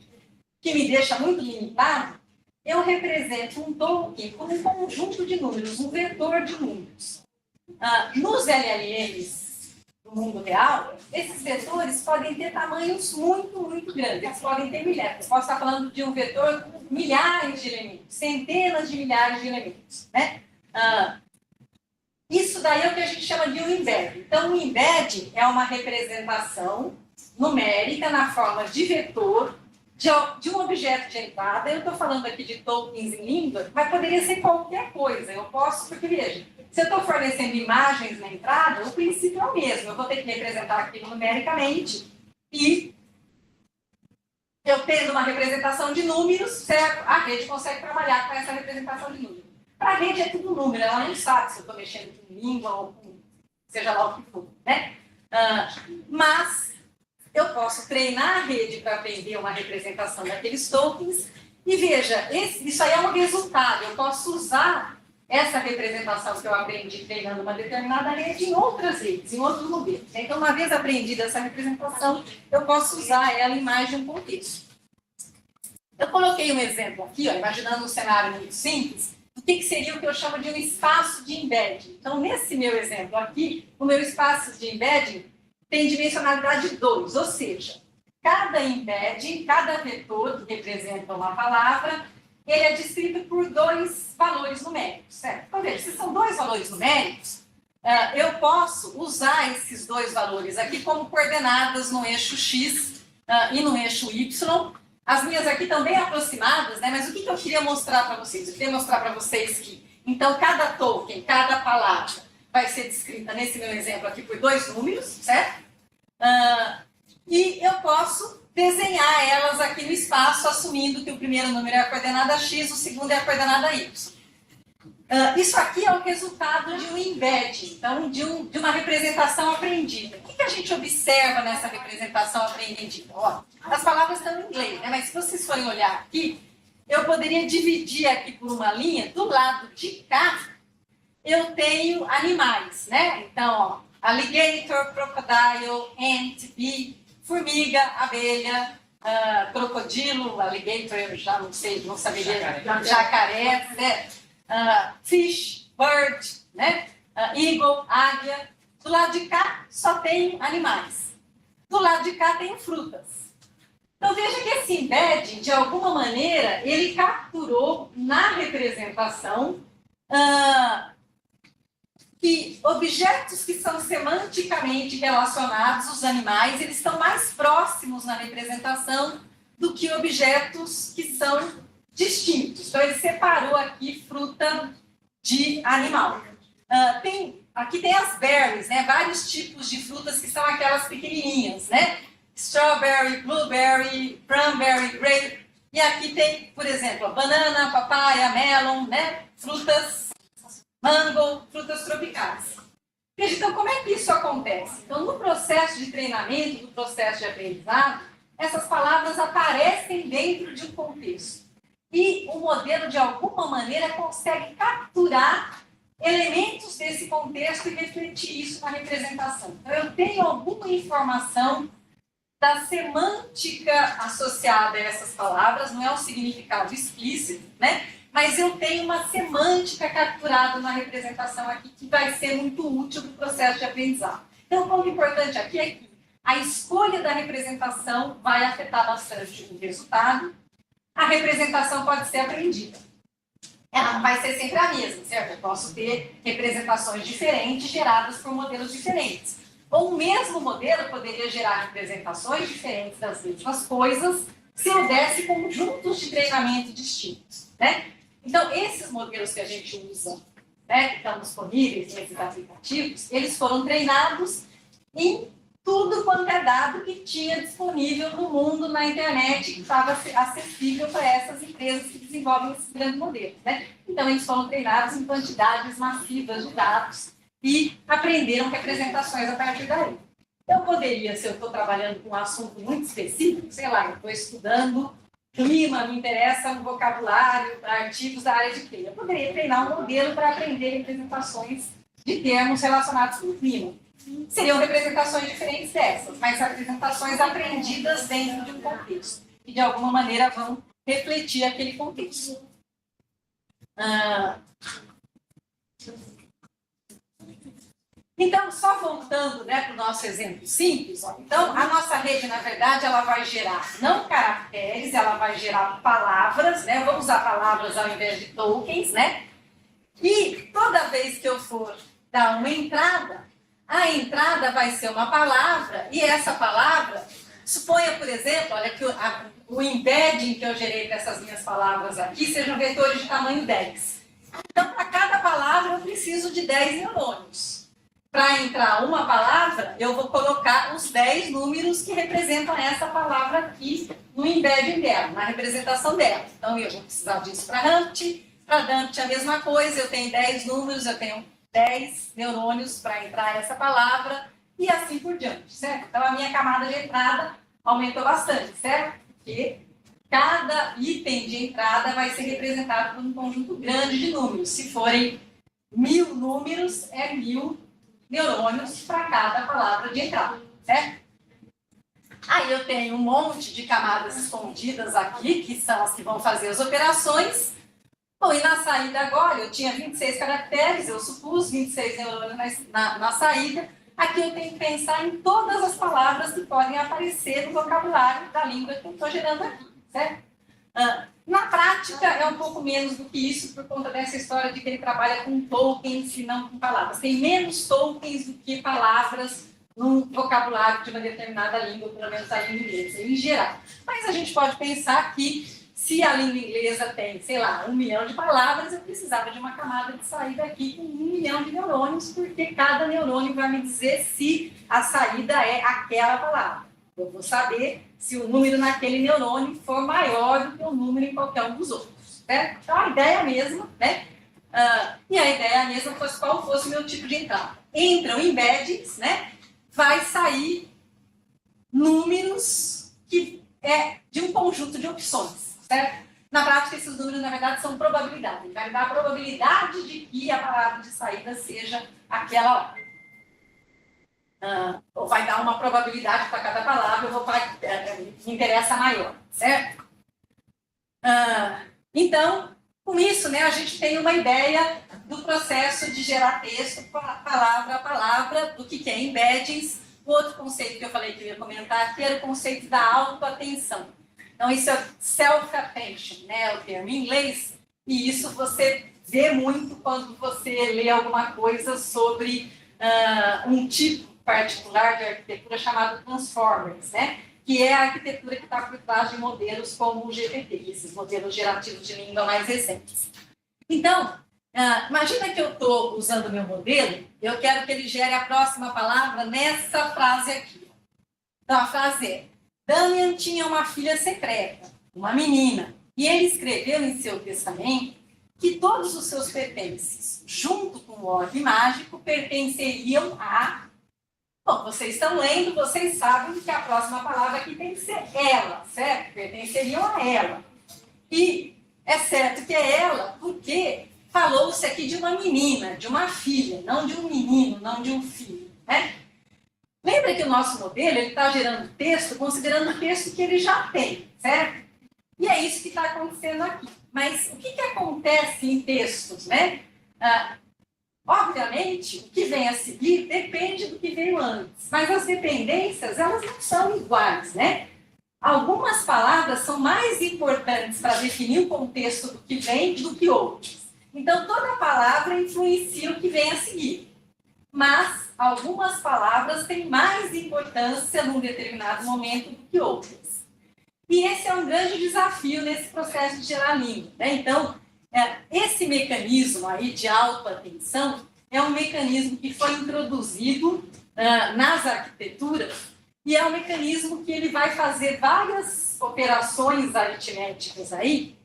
que me deixa muito limitado, eu represento um token como um conjunto de números, um vetor de números. Nos LLMs do mundo real, esses vetores podem ter tamanhos muito, muito grandes. Eles podem ter milhares. Eu posso estar falando de um vetor com milhares de elementos, centenas de milhares de elementos, né? Isso daí é o que a gente chama de um embed. Então, o embed é uma representação numérica na forma de vetor de um objeto de entrada. Eu estou falando aqui de tokens em língua, mas poderia ser qualquer coisa. Eu posso, porque veja, se eu estou fornecendo imagens na entrada, o princípio é o mesmo. Eu vou ter que representar aquilo numericamente e eu tendo uma representação de números, certo? A rede consegue trabalhar com essa representação de números. Para a rede é tudo número, ela não sabe se eu estou mexendo com língua ou com seja lá o que for, né? Mas eu posso treinar a rede para aprender uma representação daqueles tokens e veja, isso aí é um resultado. Eu posso usar essa representação que eu aprendi treinando uma determinada rede em outras redes, em outros modelos. Então, uma vez aprendida essa representação, eu posso usar ela em mais de um contexto. Eu coloquei um exemplo aqui, ó, imaginando um cenário muito simples, o que seria o que eu chamo de um espaço de embedding. Então, nesse meu exemplo aqui, o meu espaço de embedding tem dimensionalidade 2, ou seja, cada embedding, cada vetor que representa uma palavra, ele é descrito por 2 valores numéricos, certo? Então, veja, se são 2 valores numéricos, eu posso usar esses 2 valores aqui como coordenadas no eixo X e no eixo Y. As minhas aqui estão bem aproximadas, né? Mas o que eu queria mostrar para vocês? Eu queria mostrar para vocês que, então, cada token, cada palavra vai ser descrita, nesse meu exemplo aqui, por 2 números, certo? E eu posso desenhar elas aqui no espaço, assumindo que o primeiro número é a coordenada X, o segundo é a coordenada Y. Isso aqui é o resultado de um embedding, então, de uma representação aprendida. O que a gente observa nessa representação aprendida? Ó, as palavras estão em inglês, né? Mas se vocês forem olhar aqui, eu poderia dividir aqui por uma linha, do lado de cá, eu tenho animais, né? Então, ó, alligator, crocodile, ant, bee, formiga, abelha, crocodilo, alligator, eu já não sei, não saberia, jacaré, certo? Fish, bird, né? Eagle, águia. Do lado de cá só tem animais. Do lado de cá tem frutas. Então veja que esse embedding, de alguma maneira, ele capturou na representação que objetos que são semanticamente relacionados, os animais, eles estão mais próximos na representação do que objetos que são distintos. Então, ele separou aqui fruta de animal. Aqui tem as berries, né? Vários tipos de frutas que são aquelas pequenininhas, né? Strawberry, blueberry, cranberry, grape. E aqui tem, por exemplo, banana, papaya, melon, né? Frutas, mango, frutas tropicais. Veja, então, como é que isso acontece? Então, no processo de treinamento, no processo de aprendizado, essas palavras aparecem dentro de um contexto. e o modelo, de alguma maneira, consegue capturar elementos desse contexto e refletir isso na representação. Então, eu tenho alguma informação da semântica associada a essas palavras, não é um significado explícito, né? Mas eu tenho uma semântica capturada na representação aqui que vai ser muito útil para o processo de aprendizado. Então, o ponto importante aqui é que a escolha da representação vai afetar bastante o resultado. A representação pode ser aprendida. Ela não vai ser sempre a mesma, certo? Eu posso ter representações diferentes geradas por modelos diferentes. Ou o mesmo modelo poderia gerar representações diferentes das mesmas coisas se houvesse conjuntos de treinamento distintos, né? Então, esses modelos que a gente usa, né, que estão disponíveis nesses aplicativos, eles foram treinados em tudo quanto é dado que tinha disponível no mundo, na internet, que estava acessível para essas empresas que desenvolvem esses grandes modelos, né? Então, eles foram treinados em quantidades massivas de dados e aprenderam representações a partir daí. Eu poderia, se eu estou trabalhando com um assunto muito específico, sei lá, eu estou estudando clima, me interessa um vocabulário para artigos da área de clima, eu poderia treinar um modelo para aprender representações de termos relacionados com o clima. Seriam representações diferentes dessas, mas representações aprendidas dentro de um contexto, e de alguma maneira vão refletir aquele contexto. Então, só voltando, né, para o nosso exemplo simples, ó, então, a nossa rede, na verdade, ela vai gerar não caracteres, ela vai gerar palavras, né, vamos usar palavras ao invés de tokens, né, e toda vez que eu for dar uma entrada, a entrada vai ser uma palavra, e essa palavra, suponha, por exemplo, olha que o embedding que eu gerei para essas minhas palavras aqui sejam vetores de tamanho 10. Então, para cada palavra, eu preciso de 10 neurônios. Para entrar uma palavra, eu vou colocar os 10 números que representam essa palavra aqui no embedding dela, na representação dela. Então, eu vou precisar disso para Dumpty. Para Dumpty, a mesma coisa, eu tenho 10 números, eu tenho 10 neurônios para entrar essa palavra e assim por diante, certo? Então, a minha camada de entrada aumentou bastante, certo? Porque cada item de entrada vai ser representado por um conjunto grande de números. Se forem 1000 números, é 1000 neurônios para cada palavra de entrada, certo? Aí eu tenho um monte de camadas escondidas aqui, que são as que vão fazer as operações. Bom, e na saída agora, eu tinha 26 caracteres, eu supus 26 neurônios na saída. Aqui eu tenho que pensar em todas as palavras que podem aparecer no vocabulário da língua que eu estou gerando aqui, certo? Na prática, é um pouco menos do que isso, por conta dessa história de que ele trabalha com tokens e não com palavras. Tem menos tokens do que palavras num vocabulário de uma determinada língua, pelo menos a língua inglesa, em geral. Mas a gente pode pensar que, se a língua inglesa tem, sei lá, 1 milhão de palavras, eu precisava de uma camada de saída aqui com 1 milhão de neurônios, porque cada neurônio vai me dizer se a saída é aquela palavra. Eu vou saber se o número naquele neurônio for maior do que o número em qualquer um dos outros. Né? Então, a ideia é a mesma, né? E a ideia é a mesma, fosse qual fosse o meu tipo de entrada. Entram embeddings, né? Vai sair números que é de um conjunto de opções, certo? Na prática, esses números, na verdade, são probabilidade. Ele vai dar a probabilidade de que a palavra de saída seja aquela lá. Ou vai dar uma probabilidade para cada palavra, eu vou para me interessa maior, certo? Então, com isso, né, a gente tem uma ideia do processo de gerar texto palavra a palavra, do que é embeddings. O outro conceito que eu falei que eu ia comentar aqui era o conceito da autoatenção. Então, isso é self-attention, né, o termo em inglês, e isso você vê muito quando você lê alguma coisa sobre um tipo particular de arquitetura chamado Transformers, né? Que é a arquitetura que está por trás de modelos como o GPT, esses modelos gerativos de língua mais recentes. Então, imagina que eu estou usando o meu modelo, eu quero que ele gere a próxima palavra nessa frase aqui. Então, a frase é: Damian tinha uma filha secreta, uma menina, e ele escreveu em seu testamento que todos os seus pertences, junto com o orbe mágico, pertenceriam a... Bom, vocês estão lendo, vocês sabem que a próxima palavra aqui tem que ser ela, certo? Pertenceriam a ela. E É certo que é ela, porque falou-se aqui de uma menina, de uma filha, não de um menino, não de um filho, né? Lembra que o nosso modelo está gerando texto considerando o texto que ele já tem, certo? E é isso que está acontecendo aqui. Mas o que acontece em textos, né? Obviamente, o que vem a seguir depende do que veio antes, mas as dependências, elas não são iguais, né? Algumas palavras são mais importantes para definir o contexto do que vem do que outras. Então, toda palavra influencia o que vem a seguir. Mas algumas palavras têm mais importância num determinado momento do que outras. E esse é um grande desafio nesse processo de gerar língua, né? Então, esse mecanismo aí de autoatenção é um mecanismo que foi introduzido nas arquiteturas e é um mecanismo que ele vai fazer várias operações aritméticas aí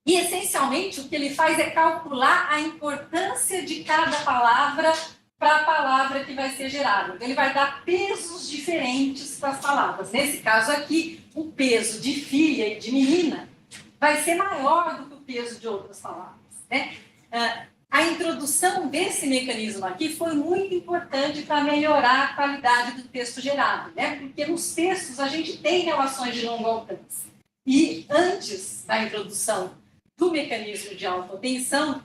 e, essencialmente, o que ele faz é calcular a importância de cada palavra para a palavra que vai ser gerada. Então, ele vai dar pesos diferentes para as palavras. Nesse caso aqui, o peso de filha e de menina vai ser maior do que o peso de outras palavras, né? A introdução desse mecanismo aqui foi muito importante para melhorar a qualidade do texto gerado, né? Porque nos textos a gente tem relações de longo alcance. E antes da introdução do mecanismo de autoatenção,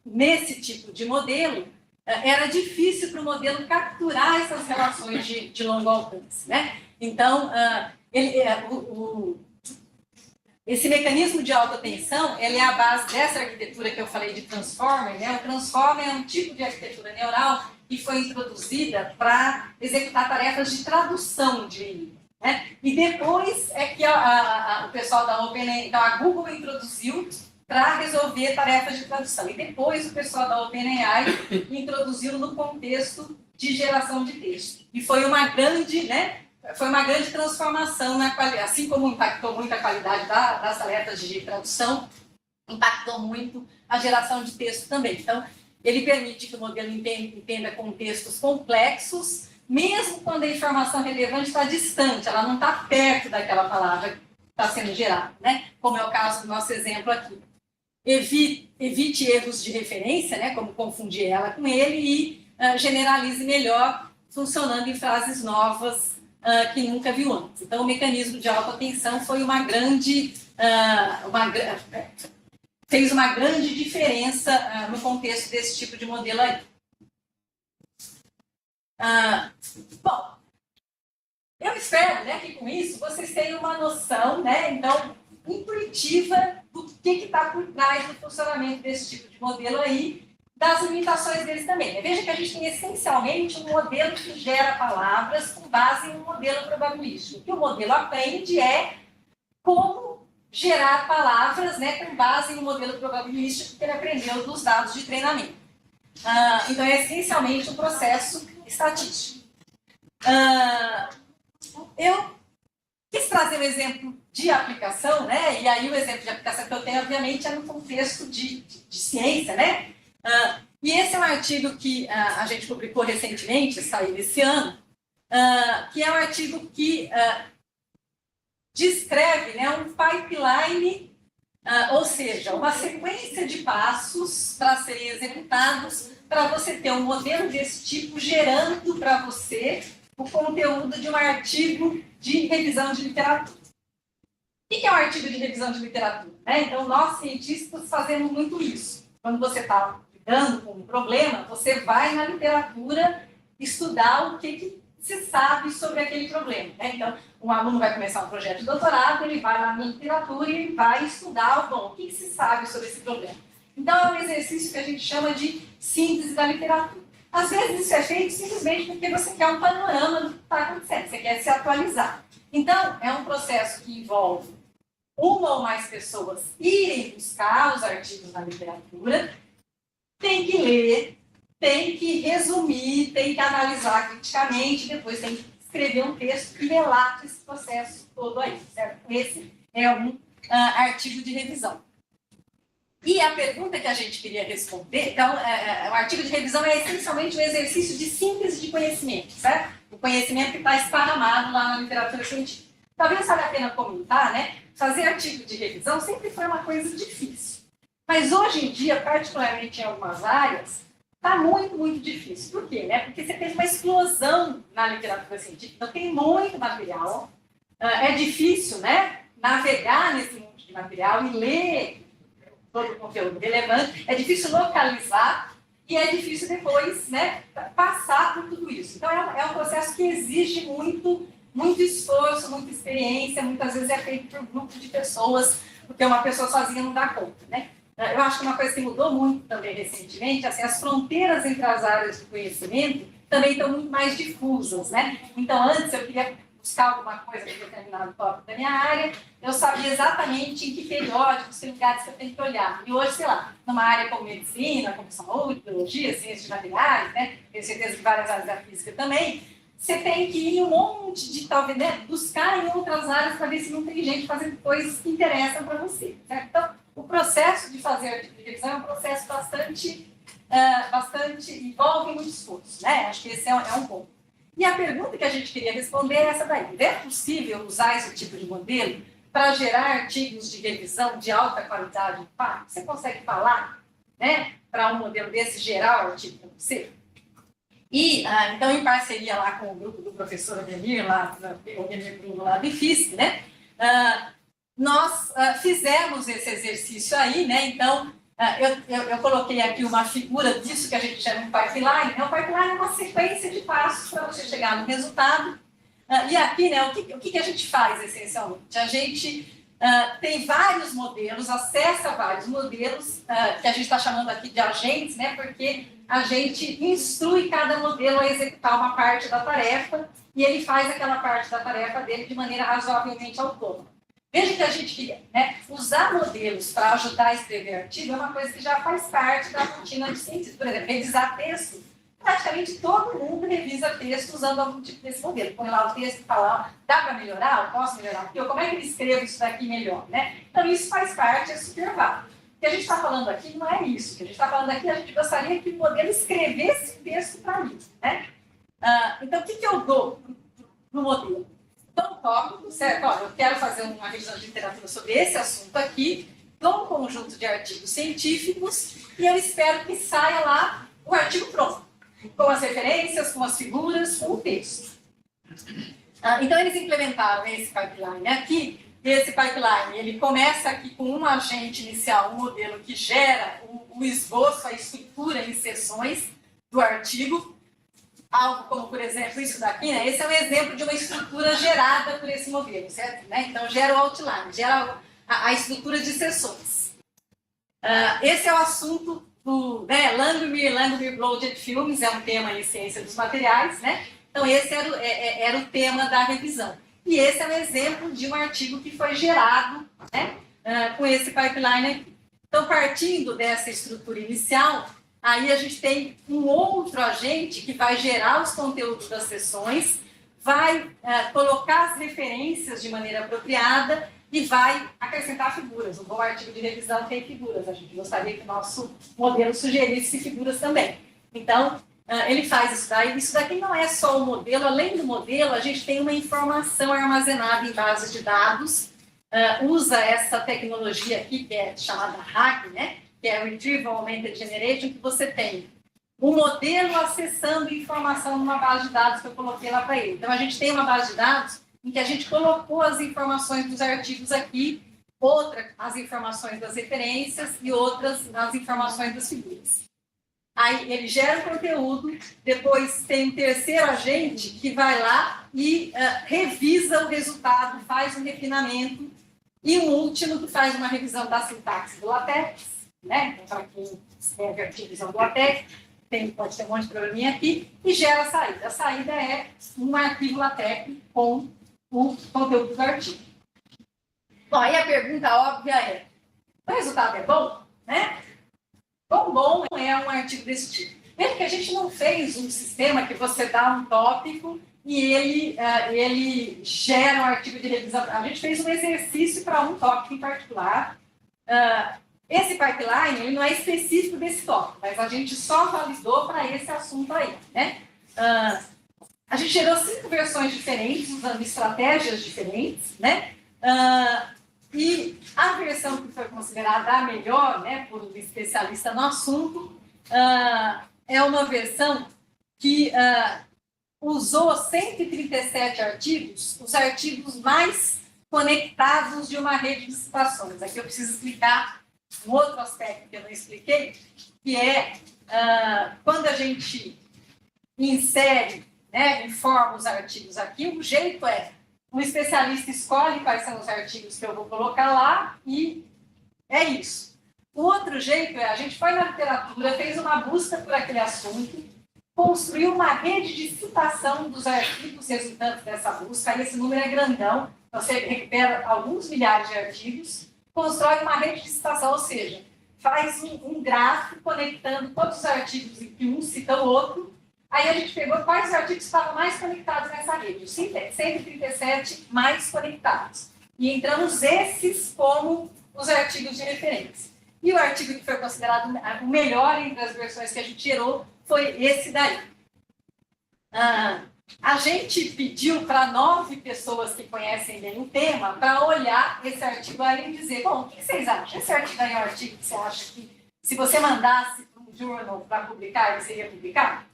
nesse tipo de modelo, era difícil para o modelo capturar essas relações de longo alcance, né? Então, esse mecanismo de autoatenção, ele é a base dessa arquitetura que eu falei de Transformer, né? O Transformer é um tipo de arquitetura neural que foi introduzida para executar tarefas de tradução de língua, né? E depois é que o pessoal da OpenAI, então a Google introduziu para resolver tarefas de tradução. E depois o pessoal da OpenAI introduziu no contexto de geração de texto. E foi uma grande, né? Foi uma grande transformação na qualidade, assim como impactou muito a qualidade das tarefas de tradução, impactou muito a geração de texto também. Então, ele permite que o modelo entenda contextos complexos, mesmo quando a informação relevante está distante, ela não está perto daquela palavra que está sendo gerada, né? Como é o caso do nosso exemplo aqui. Evite erros de referência, né? Como confundir ela com ele, e generalize melhor, funcionando em frases novas que nunca viu antes. Então, o mecanismo de autoatenção foi fez uma grande diferença no contexto desse tipo de modelo aí. Bom, eu espero, né, que com isso vocês tenham uma noção, né, então, intuitiva do que está por trás do funcionamento desse tipo de modelo aí, das limitações deles também. Veja que a gente tem essencialmente um modelo que gera palavras com base em um modelo probabilístico. O que o modelo aprende é como gerar palavras, né, com base em um modelo probabilístico que ele aprendeu dos dados de treinamento. Então, é essencialmente um processo estatístico. Eu quis trazer um exemplo de aplicação, né, e aí o exemplo de aplicação que eu tenho, obviamente, é no contexto de ciência, né? E esse é um artigo que a gente publicou recentemente, saiu esse ano, que é um artigo que descreve, né, um pipeline, ou seja, uma sequência de passos para serem executados para você ter um modelo desse tipo gerando para você o conteúdo de um artigo de revisão de literatura. O que é um artigo de revisão de literatura? Então, nós cientistas fazemos muito isso. Quando você está lidando com um problema, você vai na literatura estudar o que se sabe sobre aquele problema. Então, um aluno vai começar um projeto de doutorado, ele vai lá na literatura e vai estudar o que se sabe sobre esse problema. Então, é um exercício que a gente chama de síntese da literatura. Às vezes, isso é feito simplesmente porque você quer um panorama do que está acontecendo, você quer se atualizar. Então, é um processo que envolve uma ou mais pessoas irem buscar os artigos na literatura, tem que ler, tem que resumir, tem que analisar criticamente, depois tem que escrever um texto que relate esse processo todo aí, certo? Esse é um artigo de revisão. E a pergunta que a gente queria responder, então, o artigo de revisão é essencialmente um exercício de síntese de conhecimento, certo? O conhecimento que está esparramado lá na literatura científica. Talvez valha a pena comentar, né? Fazer artigo de revisão sempre foi uma coisa difícil. Mas hoje em dia, particularmente em algumas áreas, está muito, muito difícil. Por quê? Né? Porque você tem uma explosão na literatura científica, então tem muito material. É difícil, né, navegar nesse mundo de material e ler todo o conteúdo relevante. É difícil localizar e é difícil depois, né, passar por tudo isso. Então, é um processo que exige muito esforço, muita experiência. Muitas vezes é feito por grupos de pessoas, porque uma pessoa sozinha não dá conta, né? Eu acho que uma coisa que mudou muito também recentemente, assim, as fronteiras entre as áreas do conhecimento também estão muito mais difusas, né? Então, antes eu queria buscar alguma coisa de determinado tópico da minha área, eu sabia exatamente em que periódicos, que lugares que eu tenho que olhar. E hoje, sei lá, numa área como medicina, como saúde, biologia, ciências de materiais, né? Tenho certeza que várias áreas da física também, você tem que ir em um monte de, talvez, né, buscar em outras áreas para ver se não tem gente fazendo coisas que interessam para você, certo? Então, o processo de fazer artigo de revisão é um processo bastante envolve muito esforço, né? Acho que esse é um ponto. E a pergunta que a gente queria responder é essa daí. É possível usar esse tipo de modelo para gerar artigos de revisão de alta qualidade? Você consegue falar, né, para um modelo desse gerar o artigo para você? E, então, em parceria lá com o grupo do professor Ademir, lá do IFISC, né, nós fizemos esse exercício aí, né? Então, eu coloquei aqui uma figura disso que a gente chama de pipeline. O pipeline é uma sequência de passos para você chegar no resultado. E aqui, né, o que a gente faz, essencialmente? A gente tem vários modelos, acessa vários modelos, que a gente está chamando aqui de agentes, né? Porque a gente instrui cada modelo a executar uma parte da tarefa e ele faz aquela parte da tarefa dele de maneira razoavelmente autônoma. Veja que a gente queria, né, usar modelos para ajudar a escrever artigo é uma coisa que já faz parte da rotina de ciência. Por exemplo, revisar texto. Praticamente todo mundo revisa texto usando algum tipo desse modelo. Põe lá o texto e fala, dá para melhorar? Eu posso melhorar aqui? Ou como é que eu escrevo isso daqui melhor? Né? Então, isso faz parte, é super válido. O que a gente está falando aqui não é isso. O que a gente está falando aqui, a gente gostaria que o modelo escrevesse o texto para mim. Né? Então, o que eu dou no modelo? Então, tópico, certo? Olha, eu quero fazer uma revisão de literatura sobre esse assunto aqui, dou um conjunto de artigos científicos e eu espero que saia lá o artigo pronto, com as referências, com as figuras, com o texto. Então, eles implementaram esse pipeline aqui. Esse pipeline, ele começa aqui com um agente inicial, um modelo que gera o esboço, a estrutura em seções do artigo. Algo como, por exemplo, isso daqui, né? Esse é um exemplo de uma estrutura gerada por esse modelo, certo? Né? Então, gera o outline, gera a estrutura de seções. Esse é o assunto do, né, Langmuir Blooded Films, é um tema em ciência dos materiais, né? Então, esse era o tema da revisão. E esse é um exemplo de um artigo que foi gerado, né, com esse pipeline aqui. Então, partindo dessa estrutura inicial, aí a gente tem um outro agente que vai gerar os conteúdos das sessões, vai colocar as referências de maneira apropriada e vai acrescentar figuras. Um bom artigo de revisão tem figuras. A gente gostaria que o nosso modelo sugerisse figuras também. Então, ele faz isso daí. Isso daqui não é só o modelo. Além do modelo, a gente tem uma informação armazenada em base de dados. Usa essa tecnologia aqui, que é chamada RAG, né? Que é Retrieval Augmented Generation, que você tem um modelo acessando informação numa base de dados que eu coloquei lá para ele. Então, a gente tem uma base de dados em que a gente colocou as informações dos artigos aqui, as informações das referências e outras as informações das figuras. Aí ele gera o conteúdo, depois tem um terceiro agente que vai lá e revisa o resultado, faz um refinamento, e um último que faz uma revisão da sintaxe do LaTeX, né? Então, para quem escreve artigos do LaTeX, pode ter um monte de probleminha aqui, e gera a saída. A saída é um arquivo LaTeX com o conteúdo do artigo. Bom, aí a pergunta óbvia é, o resultado é bom? Né? Quão bom é um artigo desse tipo? Veja que a gente não fez um sistema que você dá um tópico e ele gera um artigo de revisão. A gente fez um exercício para um tópico em particular. Esse pipeline ele não é específico desse tópico, mas a gente só validou para esse assunto aí. Né? A gente gerou 5 versões diferentes, usando estratégias diferentes, né? E a versão que foi considerada a melhor, né, por um especialista no assunto, é uma versão que usou 137 artigos, os artigos mais conectados de uma rede de citações. Aqui eu preciso explicar um outro aspecto que eu não expliquei, que é quando a gente insere, né, informa os artigos aqui, o jeito é, um especialista escolhe quais são os artigos que eu vou colocar lá e é isso. O outro jeito é, a gente foi na literatura, fez uma busca por aquele assunto, construiu uma rede de citação dos artigos resultantes dessa busca, aí esse número é grandão, você recupera alguns milhares de artigos, constrói uma rede de citação, ou seja, faz um gráfico conectando todos os artigos em que um cita o outro. Aí a gente pegou quais os artigos estavam mais conectados nessa rede, os 137 mais conectados. E entramos esses como os artigos de referência. E o artigo que foi considerado o melhor entre as versões que a gente gerou foi esse daí. A gente pediu para 9 pessoas que conhecem bem o tema para olhar esse artigo aí e dizer, bom, o que vocês acham? Esse artigo aí é um artigo que você acha que, se você mandasse para um journal para publicar, ele seria publicado?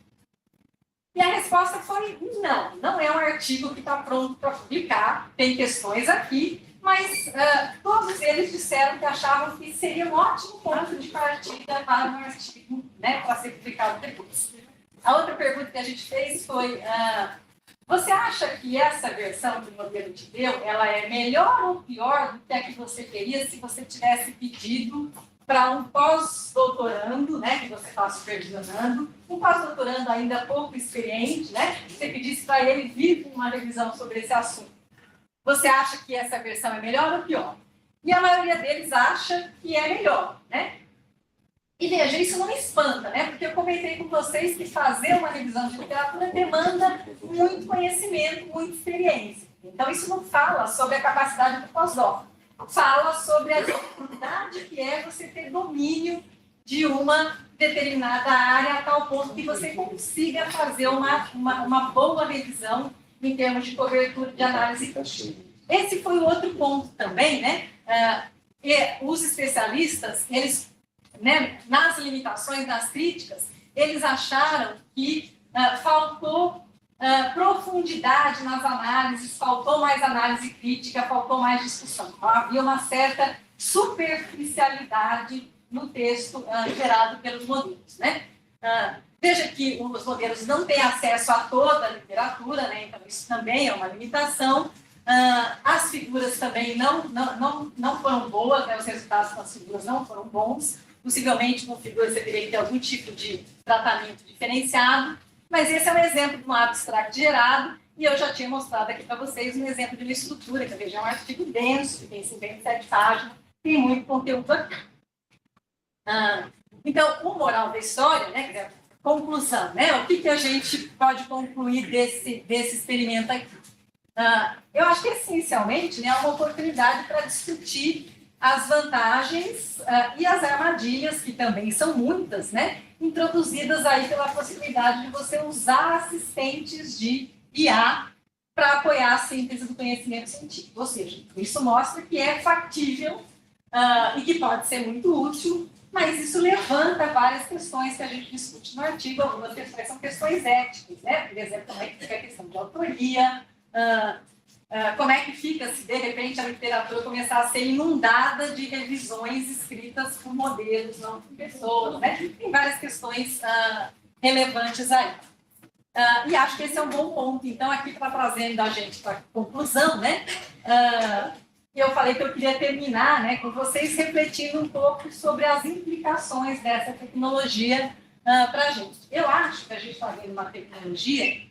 E a resposta foi não, não é um artigo que está pronto para publicar, tem questões aqui, mas todos eles disseram que achavam que seria um ótimo ponto de partida para um artigo, né, para ser publicado depois. A outra pergunta que a gente fez foi, você acha que essa versão que o modelo te deu, ela é melhor ou pior do que a que você teria se você tivesse pedido para um pós-doutorando, né, que você está supervisionando, um pós-doutorando ainda pouco experiente, né, você pedisse para ele vir com uma revisão sobre esse assunto. Você acha que essa versão é melhor ou pior? E a maioria deles acha que é melhor, né? E veja, isso não me espanta, né? Porque eu comentei com vocês que fazer uma revisão de literatura demanda muito conhecimento, muita experiência. Então, isso não fala sobre a capacidade do pós-doc. Fala sobre a dificuldade que é você ter domínio de uma determinada área a tal ponto que você consiga fazer uma boa revisão em termos de cobertura de análise crítica. Esse foi o outro ponto também, né? E os especialistas, eles, né, nas limitações, nas críticas, eles acharam que faltou profundidade nas análises, faltou mais análise crítica, faltou mais discussão. Então, havia uma certa superficialidade no texto gerado pelos modelos, né? Veja que os modelos não têm acesso a toda a literatura, né? Então isso também é uma limitação. As figuras também não foram boas, né? Os resultados com as figuras não foram bons. Possivelmente, com figuras você teria que ter algum tipo de tratamento diferenciado. Mas esse é um exemplo de um abstract gerado, e eu já tinha mostrado aqui para vocês um exemplo de uma estrutura, que veja, é um artigo denso, que tem 57 páginas, tem muito conteúdo aqui. Então, o moral da história, né, conclusão, né, o que a gente pode concluir desse experimento aqui? Eu acho que, essencialmente, né, é uma oportunidade para discutir as vantagens e as armadilhas, que também são muitas, né, introduzidas aí pela possibilidade de você usar assistentes de IA para apoiar a síntese do conhecimento científico. Ou seja, isso mostra que é factível e que pode ser muito útil, mas isso levanta várias questões que a gente discute no artigo. Algumas questões são questões éticas, né? Por exemplo, como é que fica a questão de autoria, como é que fica se, de repente, a literatura começar a ser inundada de revisões escritas por modelos, não por pessoas, né? Tem várias questões relevantes aí. E acho que esse é um bom ponto. Então, aqui está trazendo a gente para a conclusão, né? Eu falei que eu queria terminar, né, com vocês refletindo um pouco sobre as implicações dessa tecnologia para a gente. Eu acho que a gente está vendo uma tecnologia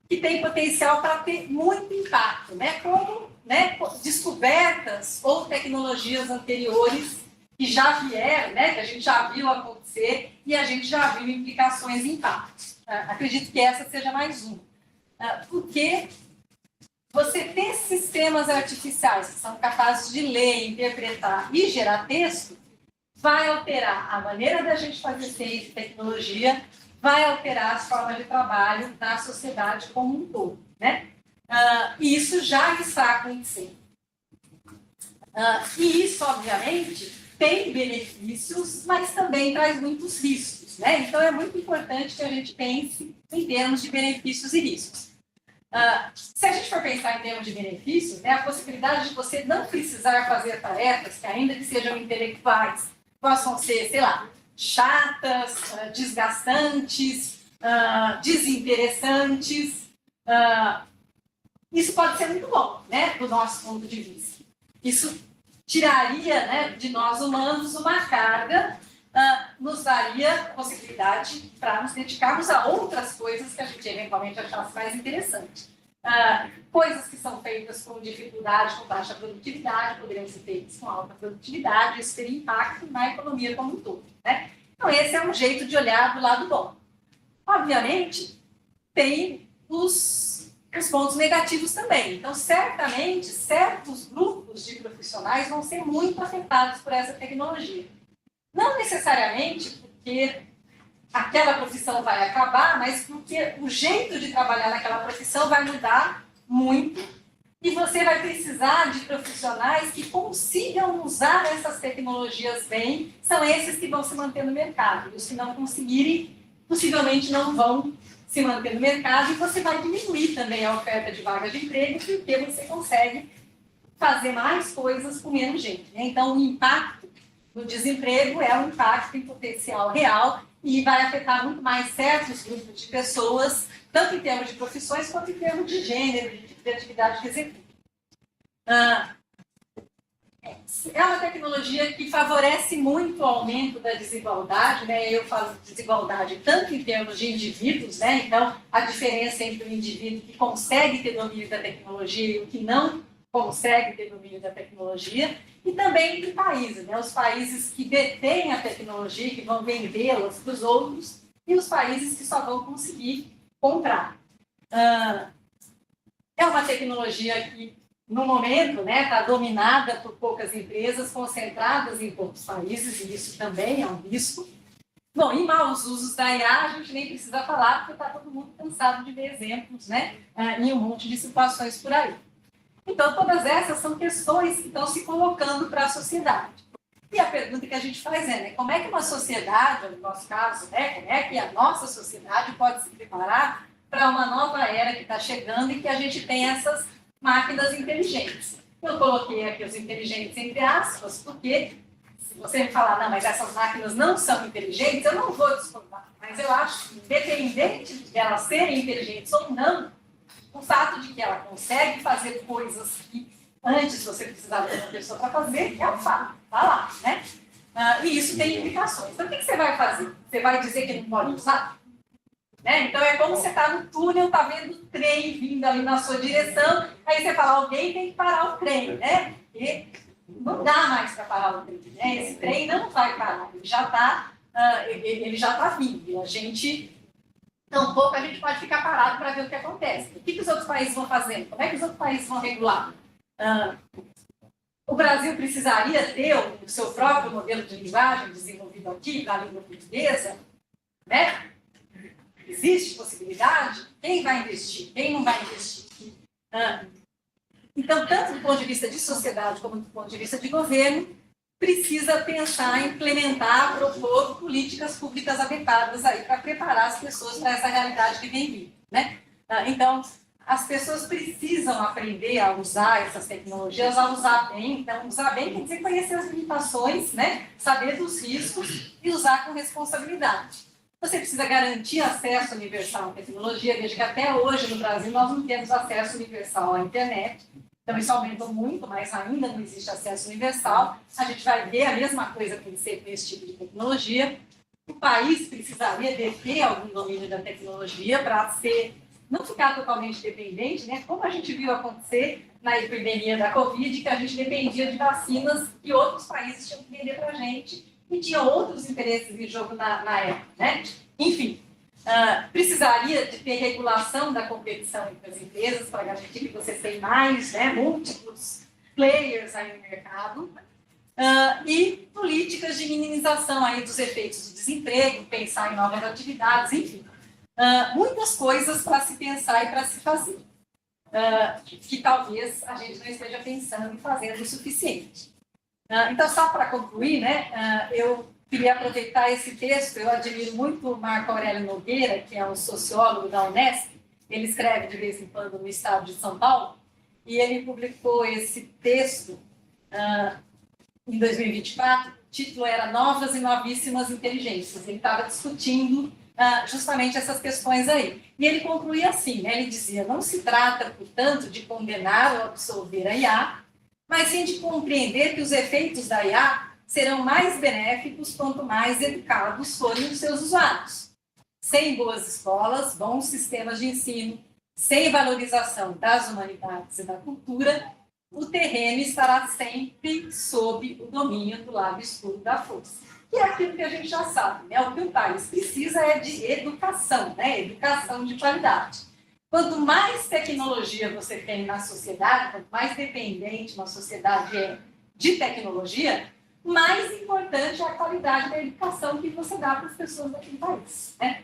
que tem potencial para ter muito impacto, né? Como, né, descobertas ou tecnologias anteriores que já vieram, né, que a gente já viu acontecer e a gente já viu implicações e impactos. Acredito que essa seja mais uma. Porque você ter sistemas artificiais que são capazes de ler, interpretar e gerar texto vai alterar a maneira da gente fazer ciência e tecnologia vai alterar as formas de trabalho da sociedade como um todo, né? E isso já está acontecendo. E isso, obviamente, tem benefícios, mas também traz muitos riscos, né? Então, é muito importante que a gente pense em termos de benefícios e riscos. Se a gente for pensar em termos de benefícios, né, a possibilidade de você não precisar fazer tarefas que, ainda que sejam intelectuais, possam ser, sei lá, chatas, desgastantes, desinteressantes, isso pode ser muito bom, né, do nosso ponto de vista. Isso tiraria, né, de nós humanos uma carga, nos daria possibilidade para nos dedicarmos a outras coisas que a gente eventualmente achasse mais interessante. Coisas que são feitas com dificuldade, com baixa produtividade, poderiam ser feitas com alta produtividade, isso teria impacto na economia como um todo, né? Então, esse é um jeito de olhar do lado bom. Obviamente, tem os pontos negativos também. Então, certamente, certos grupos de profissionais vão ser muito afetados por essa tecnologia. Não necessariamente porque aquela profissão vai acabar, mas porque o jeito de trabalhar naquela profissão vai mudar muito e você vai precisar de profissionais que consigam usar essas tecnologias bem, são esses que vão se manter no mercado. E os que não conseguirem, possivelmente não vão se manter no mercado e você vai diminuir também a oferta de vagas de emprego porque você consegue fazer mais coisas com menos gente, né? Então, o impacto do desemprego é um impacto em potencial real e vai afetar muito mais certos grupos de pessoas, tanto em termos de profissões quanto em termos de gênero, de atividade que executam. É uma tecnologia que favorece muito o aumento da desigualdade, né? Eu falo de desigualdade tanto em termos de indivíduos, né? Então, a diferença entre o indivíduo que consegue ter domínio da tecnologia e o que não consegue ter domínio da tecnologia, e também entre países, né? Os países que detêm a tecnologia, que vão vendê-las para os outros, e os países que só vão conseguir comprar. É uma tecnologia que, no momento, né, está dominada por poucas empresas, concentradas em poucos países, e isso também é um risco. Bom, e maus usos da IA, a gente nem precisa falar, porque está todo mundo cansado de ver exemplos, né, em um monte de situações por aí. Então, todas essas são questões que estão se colocando para a sociedade. E a pergunta que a gente faz é, né, como é que uma sociedade, no nosso caso, né, como é que a nossa sociedade pode se preparar para uma nova era que está chegando e que a gente tem essas máquinas inteligentes? Eu coloquei aqui os inteligentes entre aspas, porque se você me falar, não, mas essas máquinas não são inteligentes, eu não vou discordar. Mas eu acho que, independente de elas serem inteligentes ou não, o fato de que ela consegue fazer coisas que antes você precisava de uma pessoa para fazer, é um fato, está lá, né? E isso tem implicações. Então, o que você vai fazer? Você vai dizer que não pode usar? Né? Então, é como você está no túnel, está vendo o trem vindo ali na sua direção, aí você fala, alguém tem que parar o trem, né? E não dá mais para parar o trem, né? Esse trem não vai parar, ele já está vindo, e a gente... Tampouco a gente pode ficar parado para ver o que acontece. O que os outros países vão fazendo? Como é que os outros países vão regular? O Brasil precisaria ter o seu próprio modelo de linguagem desenvolvido aqui para a língua portuguesa? Né? Existe possibilidade? Quem vai investir? Quem não vai investir? Então, tanto do ponto de vista de sociedade como do ponto de vista de governo, precisa pensar, implementar, propor políticas públicas adequadas aí para preparar as pessoas para essa realidade que vem vindo, né? Então, as pessoas precisam aprender a usar essas tecnologias, a usar bem. Então, usar bem quer dizer conhecer as limitações, né? Saber dos riscos e usar com responsabilidade. Você precisa garantir acesso universal à tecnologia. Veja que até hoje no Brasil nós não temos acesso universal à internet. Então, isso aumentou muito, mas ainda não existe acesso universal. A gente vai ver a mesma coisa acontecer com esse tipo de tecnologia. O país precisaria ter algum domínio da tecnologia para não ficar totalmente dependente, né? Como a gente viu acontecer na epidemia da Covid, que a gente dependia de vacinas que outros países tinham que vender para a gente e tinha outros interesses em jogo na época, né? Enfim, precisaria de ter regulação da competição entre as empresas para garantir que você tem mais, né, múltiplos players aí no mercado. e políticas de minimização aí dos efeitos do desemprego, pensar em novas atividades, enfim. Muitas coisas para se pensar e para se fazer, que talvez a gente não esteja pensando e fazendo o suficiente. Então, só para concluir, né, eu queria aproveitar esse texto. Eu admiro muito o Marco Aurélio Nogueira, que é um sociólogo da Unesp. Ele escreve de vez em quando no estado de São Paulo, e ele publicou esse texto em 2024. O título era Novas e Novíssimas Inteligências. Ele estava discutindo justamente essas questões aí. E ele concluía assim, né? Ele dizia: não se trata, portanto, de condenar ou absolver a IA, mas sim de compreender que os efeitos da IA serão mais benéficos quanto mais educados forem os seus usuários. Sem boas escolas, bons sistemas de ensino, sem valorização das humanidades e da cultura, o terreno estará sempre sob o domínio do lado escuro da força. E é aquilo que a gente já sabe, né? O que o país precisa é de educação, né? Educação de qualidade. Quanto mais tecnologia você tem na sociedade, quanto mais dependente uma sociedade é de tecnologia, mais importante é a qualidade da educação que você dá para as pessoas daquele país, né?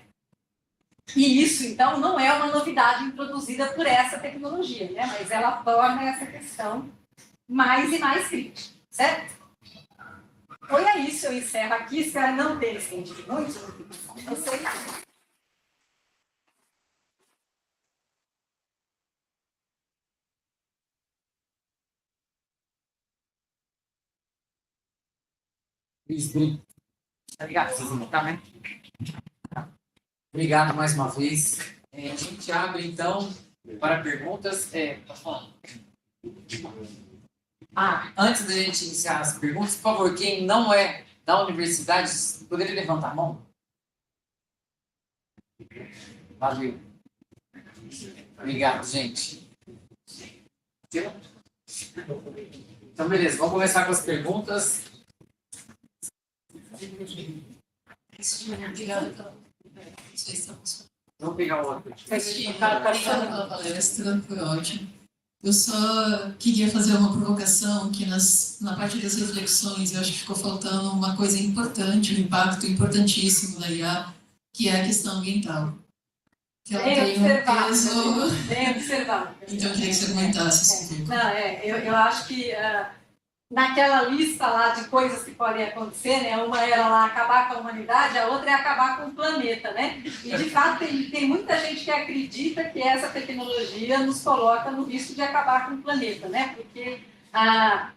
E isso, então, não é uma novidade introduzida por essa tecnologia, né? Mas ela torna essa questão mais e mais crítica, certo? Foi é isso, eu encerro aqui. Espero não ter estendido muito. Não sei. Obrigado, tá, né? Obrigado mais uma vez. A gente abre, então, para perguntas. Antes da gente iniciar as perguntas, por favor, quem não é da universidade, poderia levantar a mão? Valeu. Obrigado, gente. Então, beleza, vamos começar com as perguntas. Vamos pegar o outro. Obrigada pela palestra, foi ótimo. Eu só queria fazer uma provocação que na parte das reflexões eu acho que ficou faltando uma coisa importante, um impacto importantíssimo da IA, que é a questão ambiental. Que ela tem um peso... Bem observado. Então eu queria que você comentasse isso um pouco. Eu acho que naquela lista lá de coisas que podem acontecer, né? Uma era lá acabar com a humanidade, a outra é acabar com o planeta, né? E de fato tem muita gente que acredita que essa tecnologia nos coloca no risco de acabar com o planeta, né? Porque a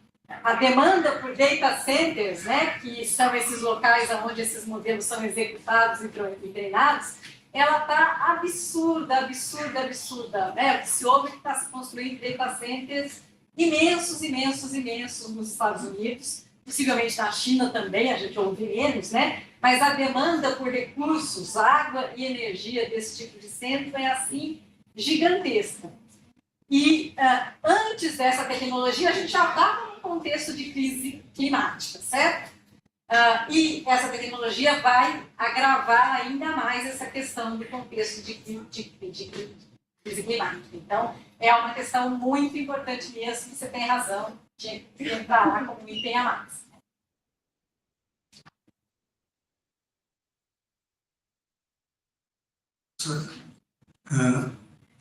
demanda por data centers, né? Que são esses locais onde esses modelos são executados e treinados, ela está absurda, né? Se ouve que está se construindo data centers imensos nos Estados Unidos, possivelmente na China também, a gente ouve menos, né? Mas a demanda por recursos, água e energia desse tipo de centro é, assim, gigantesca. E antes dessa tecnologia, a gente já estava num contexto de crise climática, certo? E essa tecnologia vai agravar ainda mais essa questão do contexto de crise climática. Então, é uma questão muito importante mesmo, você tem razão de entrar lá como item a mais.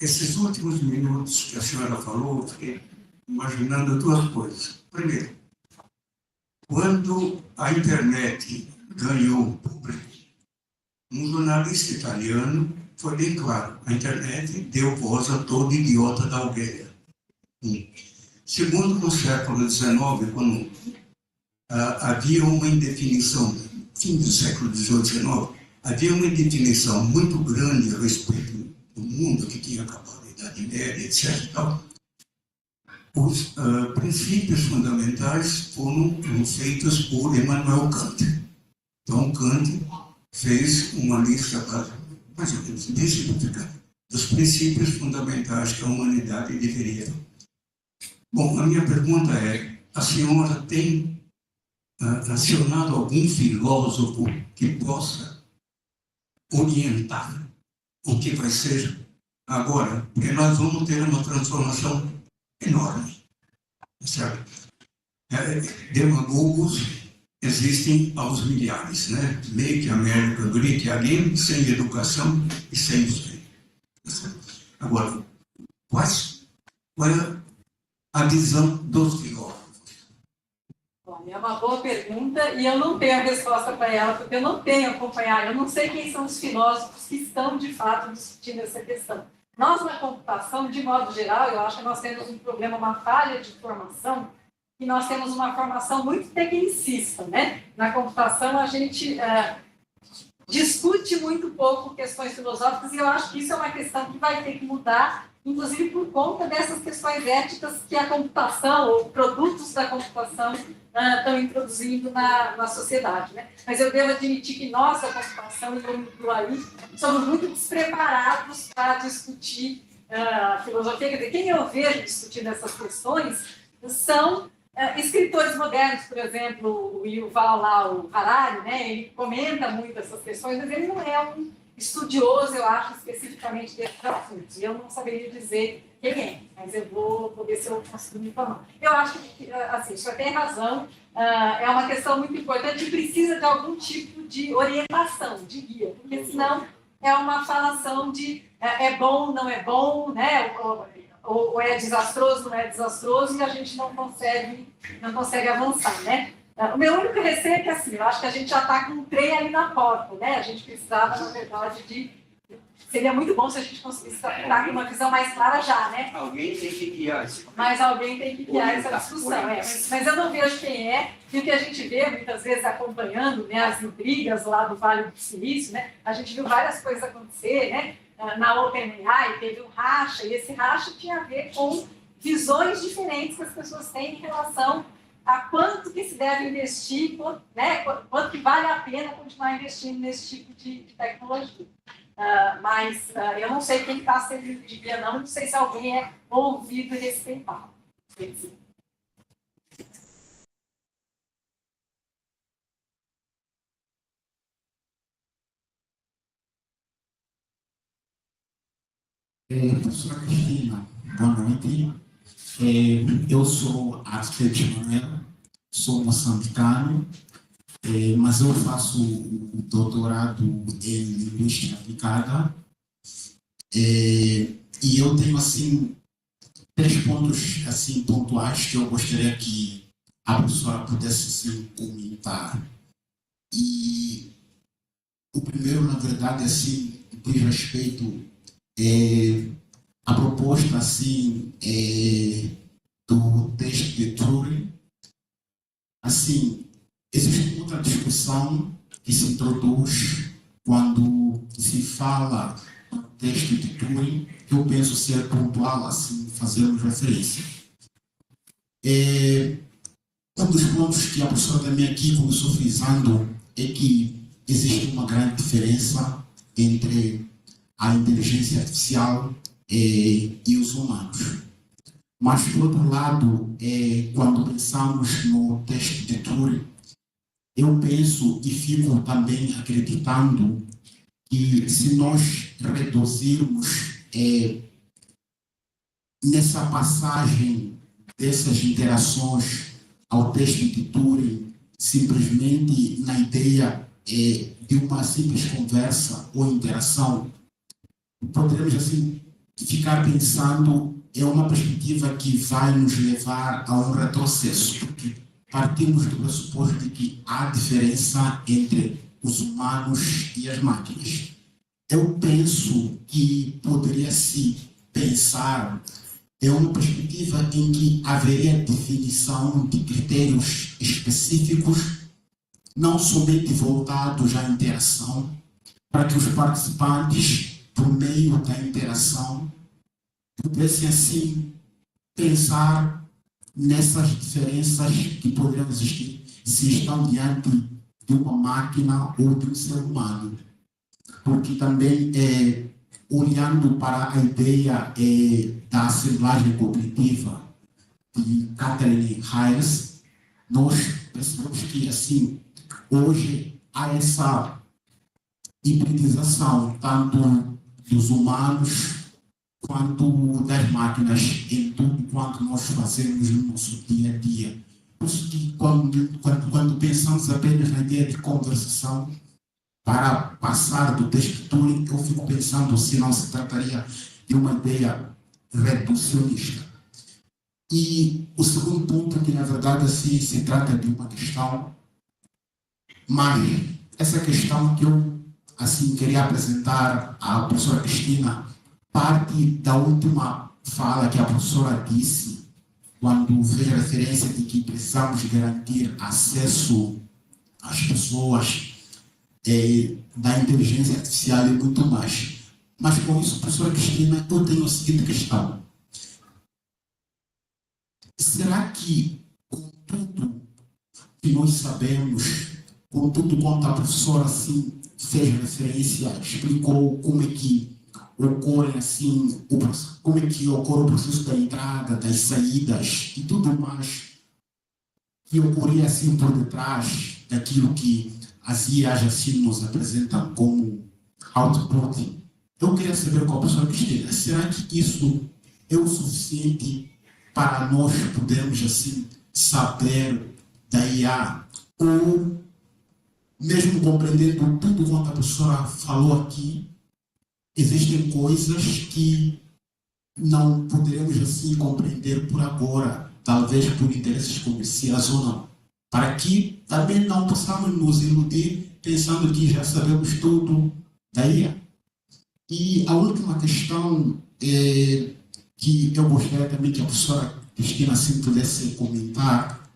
Esses últimos minutos que a senhora falou, eu fiquei imaginando duas coisas. Primeiro, quando a internet ganhou público, um jornalista italiano foi bem claro: a internet deu voz a todo idiota da aldeia. Segundo, no século XIX, quando havia uma indefinição, fim do século XVIII, XIX, havia uma indefinição muito grande a respeito do mundo, que tinha acabado a Idade Média, etc. E tal. Os princípios fundamentais foram feitos por Immanuel Kant. Então, Kant fez uma lista mais ou menos dessimplificada dos princípios fundamentais que a humanidade deveria. Bom, a minha pergunta é: a senhora tem acionado algum filósofo que possa orientar o que vai ser agora? Porque nós vamos ter uma transformação enorme, certo? Demagogos existem aos milhares, né? Make America Great Again, sem educação e sem história. Agora, qual é a visão dos filósofos? Olha, é uma boa pergunta e eu não tenho a resposta para ela, porque eu não tenho acompanhado, eu não sei quem são os filósofos que estão, de fato, discutindo essa questão. Nós, na computação, de modo geral, eu acho que nós temos um problema, uma falha de formação, e nós temos uma formação muito tecnicista, né? Na computação, a gente discute muito pouco questões filosóficas, e eu acho que isso é uma questão que vai ter que mudar, inclusive por conta dessas questões éticas que a computação, ou produtos da computação, estão introduzindo na sociedade, né? Mas eu devo admitir que nós, da computação, e eu me incluo aí, somos muito despreparados para discutir filosofia. Quer dizer, quem eu vejo discutindo essas questões são escritores modernos, por exemplo, o Yuval lá, o Harari, né? Ele comenta muito essas questões, mas ele não é um estudioso, eu acho, especificamente desses assuntos. E eu não saberia dizer quem é, mas eu vou ver se eu consigo me informar. Eu acho que, assim, o senhor tem razão, é uma questão muito importante e precisa de algum tipo de orientação, de guia, porque senão é uma falação de é bom, não é bom, né? Ou é desastroso, não é desastroso, e a gente não consegue avançar, né? O meu único receio é que, assim, eu acho que a gente já está com um trem ali na porta, né? A gente precisava, na verdade, seria muito bom se a gente conseguisse estar com uma visão mais clara já, né? Alguém tem que guiar isso. Mas alguém tem que guiar essa discussão, Mas eu não vejo quem é, e o que a gente vê, muitas vezes, acompanhando, né, as intrigas lá do Vale do Silício, né? A gente viu várias coisas acontecer, né? Na OpenAI teve um racha, e esse racha tinha a ver com visões diferentes que as pessoas têm em relação a quanto que se deve investir, né, quanto que vale a pena continuar investindo nesse tipo de tecnologia. Mas eu não sei quem está servindo de guia, não sei se alguém é ouvido e respeitado. Professora Cristina, boa noite. Eu sou arquiteto Manuel, sou moçambicano, mas eu faço o doutorado em linguística aplicada. E eu tenho, assim, 3 pontos, assim, pontuais que eu gostaria que a professora pudesse, assim, comentar. E o primeiro, na verdade, assim, diz respeito a proposta, assim, do texto de Turing. Assim, existe muita discussão que se introduz quando se fala do texto de Turing, que eu penso ser pontual, assim, fazermos referência. Um dos pontos que a professora também aqui começou frisando é que existe uma grande diferença entre a inteligência artificial e os humanos. Mas, por outro lado, quando pensamos no texto de Turing, eu penso e fico também acreditando que se nós reduzirmos nessa passagem dessas interações ao texto de Turing, simplesmente na ideia de uma simples conversa ou interação, poderemos, assim, ficar pensando em uma perspectiva que vai nos levar a um retrocesso, porque partimos do pressuposto de que há diferença entre os humanos e as máquinas. Eu penso que poderia-se pensar em uma perspectiva em que haveria definição de critérios específicos, não somente voltados à interação, para que os participantes, por meio da interação, pudessem, assim, pensar nessas diferenças que poderiam existir se estão diante de uma máquina ou de um ser humano. Porque também, olhando para a ideia da assemblagem cognitiva de Catherine Hayes, nós percebemos que, assim, hoje há essa hibridização tanto dos humanos quanto das máquinas em tudo quanto nós fazemos no nosso dia a dia. Por isso que quando pensamos apenas na ideia de conversação, para passar do texto Turing, eu fico pensando se não se trataria de uma ideia reducionista. E o segundo ponto, que na verdade assim, se trata de uma questão, mas essa questão que eu assim queria apresentar à professora Cristina parte da última fala que a professora disse, quando fez referência de que precisamos garantir acesso às pessoas da inteligência artificial e muito mais. Mas com isso, professora Cristina, eu tenho a seguinte questão. Será que, com tudo que nós sabemos, com tudo quanto a professora assim, fez referência, explicou como é que ocorre assim, como é que ocorre o processo da entrada, das saídas e tudo mais que ocorria assim por detrás daquilo que as IAs assim nos apresentam como output. Eu queria saber com a professora Cristina, será que isso é o suficiente para nós podermos assim saber da IA? Ou mesmo compreendendo tudo quanto a professora falou aqui, existem coisas que não poderemos assim compreender por agora, talvez por interesses comerciais ou não, para que também não possamos nos iludir pensando que já sabemos tudo da IA. E a última questão que eu gostaria também que a professora Cristina assim pudesse comentar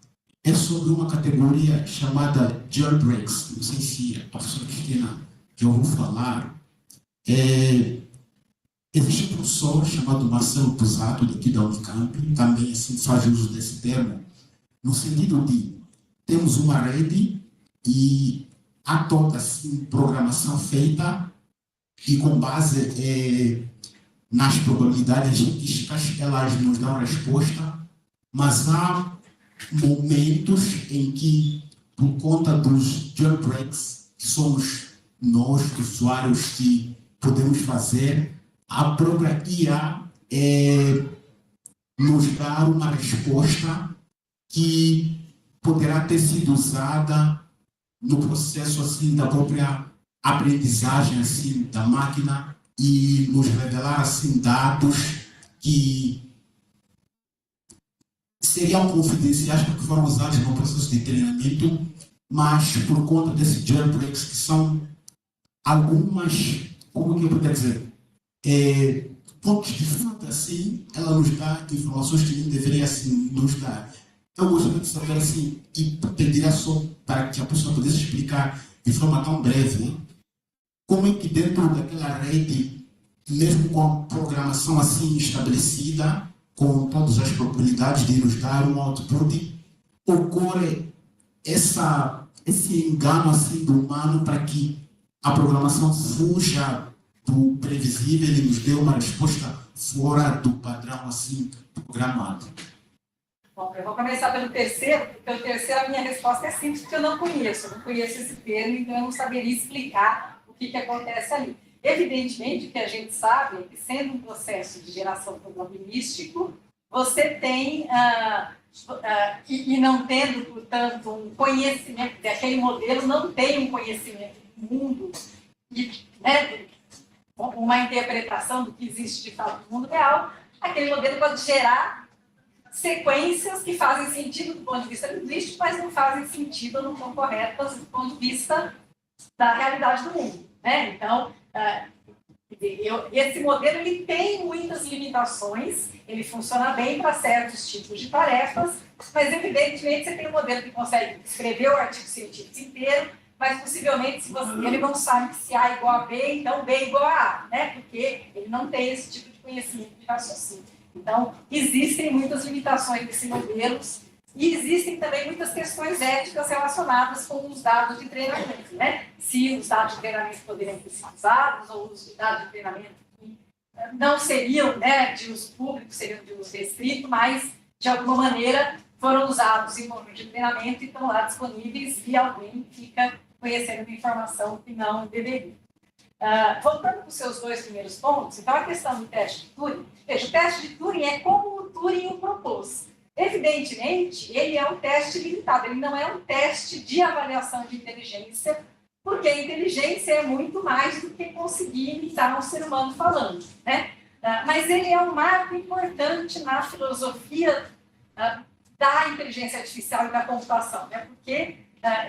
é sobre uma categoria chamada jailbreaks. Não sei se a professora Cristina já ouviu falar. Existe um professor chamado Marcelo Pusato, daqui da Unicamp, também assim, faz uso desse termo, no sentido de temos uma rede e há toda assim, programação feita e com base nas probabilidades estatísticas elas nos dão resposta, mas há momentos em que, por conta dos jailbreaks, que somos nós, usuários, que podemos fazer, a própria IA nos dá uma resposta que poderá ter sido usada no processo assim, da própria aprendizagem assim, da máquina e nos revelar assim, dados que seriam confidenciais porque foram usados no processo de treinamento, mas por conta desses jailbreaks, que são algumas, como que eu poderia dizer, pontos de fuga, assim, ela nos dá informações que não deveria assim, nos dar. Eu gostaria de saber, assim, e pediria só para que a pessoa pudesse explicar de forma tão breve, né? Como é que dentro daquela rede, mesmo com a programação assim estabelecida, com todas as probabilidades de nos dar um output, ocorre esse engano assim, do humano para que a programação fuja do previsível e nos dê uma resposta fora do padrão assim, programado. Bom, eu vou começar pelo terceiro, porque o terceiro, a minha resposta é simples, porque eu não conheço esse termo, então eu não saberia explicar o que acontece ali. Evidentemente, o que a gente sabe é que, sendo um processo de geração probabilístico, você tem, e não tendo, portanto, um conhecimento, aquele modelo não tem um conhecimento do mundo, né, uma interpretação do que existe de fato no mundo real, aquele modelo pode gerar sequências que fazem sentido do ponto de vista linguístico, mas não fazem sentido, não são corretas do ponto de vista da realidade do mundo, né? Então, esse modelo ele tem muitas limitações, ele funciona bem para certos tipos de tarefas, mas evidentemente você tem um modelo que consegue escrever o artigo científico inteiro, mas possivelmente ele não sabe se A é igual a B, então B é igual a A, né? Porque ele não tem esse tipo de conhecimento de raciocínio. Então, existem muitas limitações desses modelos e existem também muitas questões éticas relacionadas com os dados de treinamento, né? Se os dados de treinamento poderiam ser usados ou os dados de treinamento que não seriam, né, de uso público, seriam de uso restrito, mas, de alguma maneira, foram usados em momento de treinamento e estão lá disponíveis e alguém fica conhecendo uma informação que não deveria. Voltando para os seus dois primeiros pontos, então a questão do teste de Turing, veja, o teste de Turing é como o Turing o propôs. Evidentemente, ele é um teste limitado, ele não é um teste de avaliação de inteligência, porque a inteligência é muito mais do que conseguir imitar um ser humano falando, né? Mas ele é um marco importante na filosofia da inteligência artificial e da computação, né? Porque,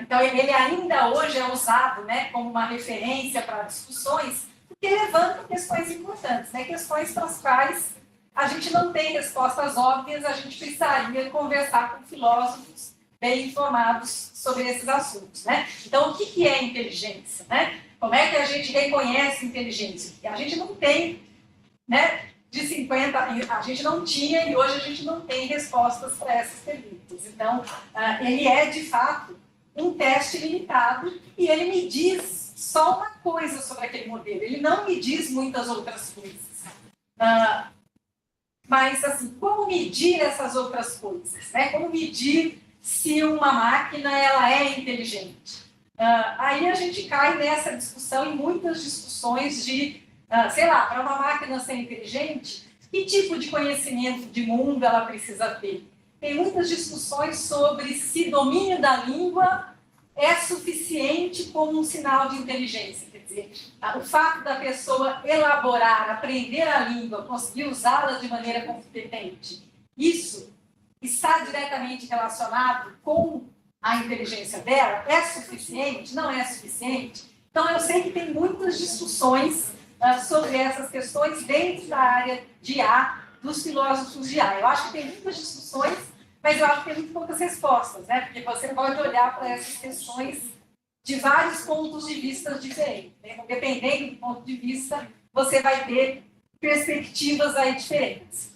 então, ele ainda hoje é usado, né, como uma referência para discussões, porque levanta questões importantes, né? Questões para as quais a gente não tem respostas óbvias, a gente precisaria conversar com filósofos bem informados sobre esses assuntos, né? Então, o que é inteligência, né? Como é que a gente reconhece inteligência? A gente não tem, né, de 50, a gente não tinha e hoje a gente não tem respostas para essas perguntas. Então, ele é, de fato, um teste limitado e ele me diz só uma coisa sobre aquele modelo, ele não me diz muitas outras coisas. Mas, assim, como medir essas outras coisas, né? Como medir se uma máquina ela é inteligente? Aí a gente cai nessa discussão, em muitas discussões de, sei lá, para uma máquina ser inteligente, que tipo de conhecimento de mundo ela precisa ter? Tem muitas discussões sobre se domínio da língua é suficiente como um sinal de inteligência. Quer dizer, o fato da pessoa elaborar, aprender a língua, conseguir usá-la de maneira competente, isso está diretamente relacionado com a inteligência dela? É suficiente? Não é suficiente? Então, eu sei que tem muitas discussões sobre essas questões dentro da área de IA, dos filósofos de IA. Eu acho que tem muitas discussões, mas eu acho que tem muito poucas respostas, né? Porque você pode olhar para essas questões de vários pontos de vista diferentes, né? Então, dependendo do ponto de vista, você vai ter perspectivas aí diferentes.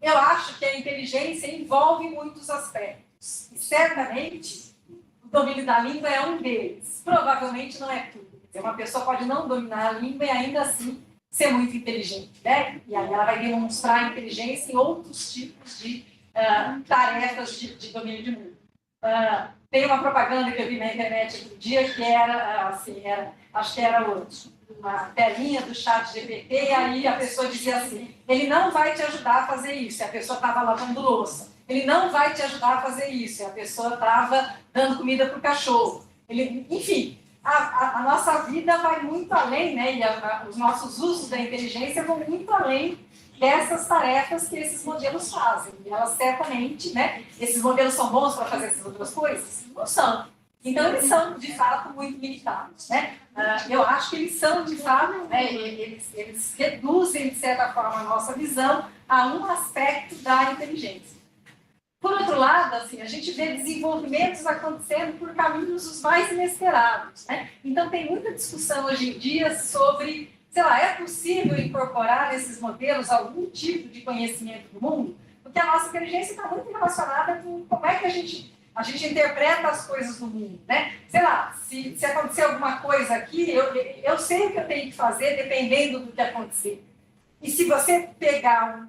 Eu acho que a inteligência envolve muitos aspectos. E, certamente, o domínio da língua é um deles. Provavelmente não é tudo. Quer dizer, uma pessoa pode não dominar a língua e ainda assim ser muito inteligente, né? E aí ela vai demonstrar inteligência em outros tipos de tarefas de domínio de mundo. Tem uma propaganda que eu vi na internet outro dia que era, assim, acho que era uma telinha do chat GPT, e aí a pessoa dizia assim, ele não vai te ajudar a fazer isso, e a pessoa estava lavando louça. Ele não vai te ajudar a fazer isso, e a pessoa estava dando comida para o cachorro. Enfim, a nossa vida vai muito além, né? E os nossos usos da inteligência vão muito além dessas tarefas que esses modelos fazem. E elas certamente, né? Esses modelos são bons para fazer essas outras coisas? Não são. Então, eles são, de fato, muito limitados, né? Eu acho que eles são, de fato, né? Eles reduzem, de certa forma, a nossa visão a um aspecto da inteligência. Por outro lado, assim, a gente vê desenvolvimentos acontecendo por caminhos os mais inesperados, né? Então, tem muita discussão hoje em dia sobre, sei lá, é possível incorporar nesses modelos algum tipo de conhecimento do mundo? Porque a nossa inteligência está muito relacionada com como é que a gente interpreta as coisas do mundo, né? Sei lá, se acontecer alguma coisa aqui, eu sei o que eu tenho que fazer dependendo do que acontecer. E se você pegar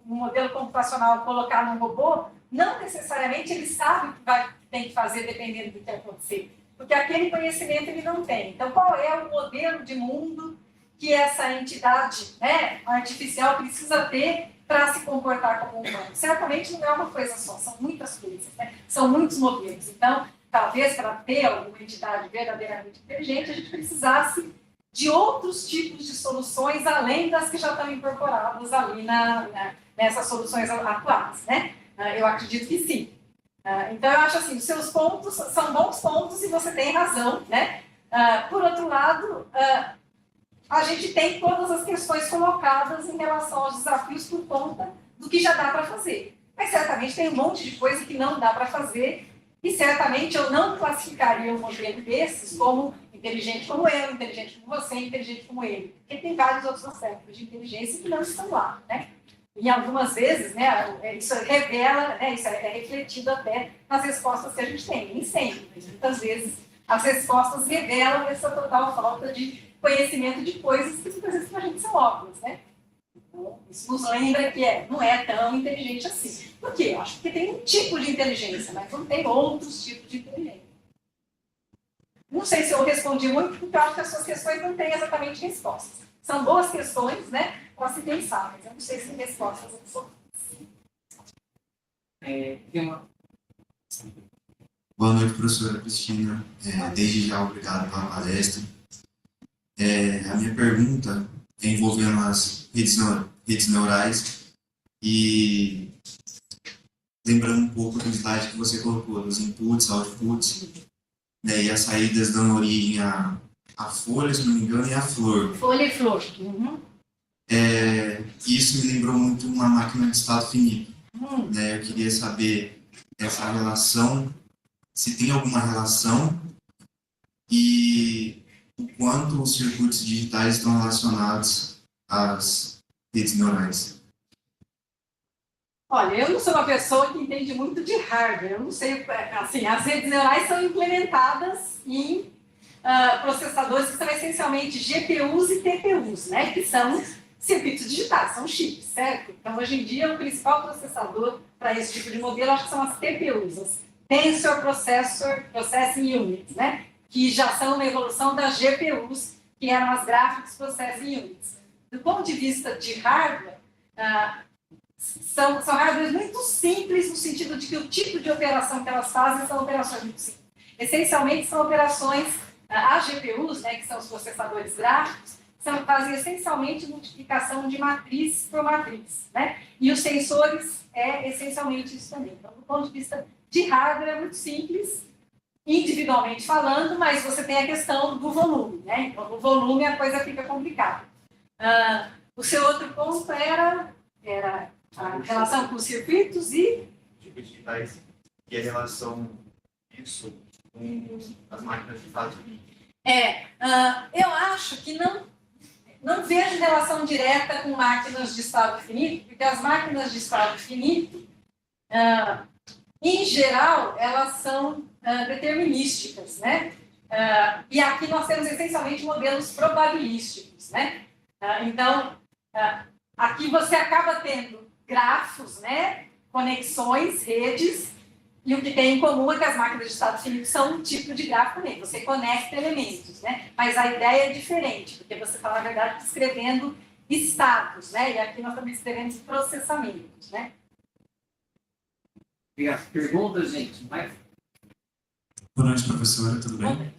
um modelo computacional e colocar num robô, não necessariamente ele sabe o que tem que fazer dependendo do que acontecer. Porque aquele conhecimento ele não tem. Então, qual é o modelo de mundo que essa entidade, né, artificial precisa ter para se comportar como humano? Certamente não é uma coisa só, são muitas coisas, né? São muitos modelos. Então, talvez para ter alguma entidade verdadeiramente inteligente, a gente precisasse de outros tipos de soluções além das que já estão incorporadas ali nessas soluções atuais, né? Eu acredito que sim. Então, eu acho assim, os seus pontos são bons pontos e você tem razão, né? Por outro lado, a gente tem todas as questões colocadas em relação aos desafios por conta do que já dá para fazer. Mas certamente tem um monte de coisa que não dá para fazer e certamente eu não classificaria um modelo desses como inteligente como eu, inteligente como você, inteligente como ele. Porque tem vários outros aspectos de inteligência que não estão lá, né? E algumas vezes, né, isso revela, né, isso é refletido até nas respostas que a gente tem. Nem sempre, mas muitas vezes as respostas revelam essa total falta de conhecimento de coisas que muitas vezes para a gente são óbvias, né? Então, isso nos lembra que não é tão inteligente assim. Por quê? Eu acho que tem um tipo de inteligência, mas não tem outros tipos de inteligência. Não sei se eu respondi muito, porque eu acho que as suas questões não têm exatamente respostas. São boas questões, né, para se pensar, mas eu não sei se tem respostas absolutas. Tem uma... Boa noite, professora Cristina. Desde já, obrigado pela palestra. A minha pergunta é envolvendo as redes neurais e lembrando um pouco do slide que você colocou, dos inputs, outputs, né, e as saídas dando origem à folha, se não me engano, e à flor. Folha e flor. Uhum. Isso me lembrou muito uma máquina de estado finito. Né? Eu queria saber essa relação, se tem alguma relação e o quanto os circuitos digitais estão relacionados às redes neurais. Olha, eu não sou uma pessoa que entende muito de hardware. Eu não sei, assim, as redes neurais são implementadas em processadores que são essencialmente GPUs e TPUs, né? Que são circuitos digitais, são chips, certo? Então, hoje em dia, o principal processador para esse tipo de modelo, acho que são as TPUs, as Tensor Processing Units, né? Que já são uma evolução das GPUs, que eram as Graphics Processing Units. Do ponto de vista de hardware, são hardwares muito simples, no sentido de que o tipo de operação que elas fazem são operações muito simples. Essencialmente, são operações, as GPUs, né, que são os processadores gráficos, fazem essencialmente multiplicação de matriz por matriz, né? E os sensores é essencialmente isso também. Então, do ponto de vista de hardware, é muito simples, individualmente falando, mas você tem a questão do volume, né? Então, no volume a coisa fica complicada. O seu outro ponto era a relação com os circuitos e... digitais e a relação disso com as máquinas de estado finito. Eu acho que não vejo relação direta com máquinas de estado finito, porque as máquinas de estado finito, em geral, elas são determinísticas, né? E aqui nós temos essencialmente modelos probabilísticos, né? Então, aqui você acaba tendo grafos, né? Conexões, redes, e o que tem em comum é que as máquinas de estado finito são um tipo de grafo também. Você conecta elementos, né? Mas a ideia é diferente, porque você está, na verdade, descrevendo estados, né? E aqui nós estamos descrevendo processamentos, né? Obrigado. Perguntas, gente? Boa noite, professora, tudo bem?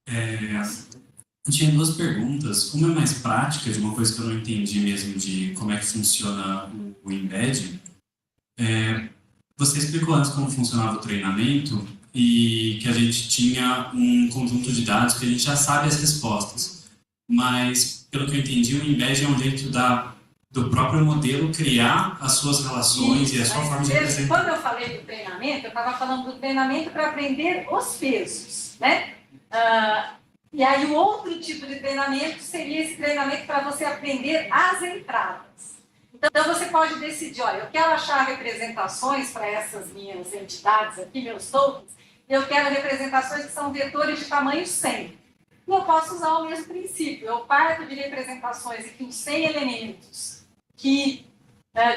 Eu tinha duas perguntas. Uma é mais prática, de uma coisa que eu não entendi mesmo, de como é que funciona o embed. Você explicou antes como funcionava o treinamento e que a gente tinha um conjunto de dados que a gente já sabe as respostas. Mas, pelo que eu entendi, o embed é um jeito do próprio modelo criar as suas relações e a sua forma de representar. Quando eu falei do treinamento, eu estava falando do treinamento para aprender os pesos, né? E aí o outro tipo de treinamento seria esse treinamento para você aprender as entradas. Então você pode decidir, olha, eu quero achar representações para essas minhas entidades aqui, meus tokens, eu quero representações que são vetores de tamanho 100. E eu posso usar o mesmo princípio, eu parto de representações em que os 100 elementos que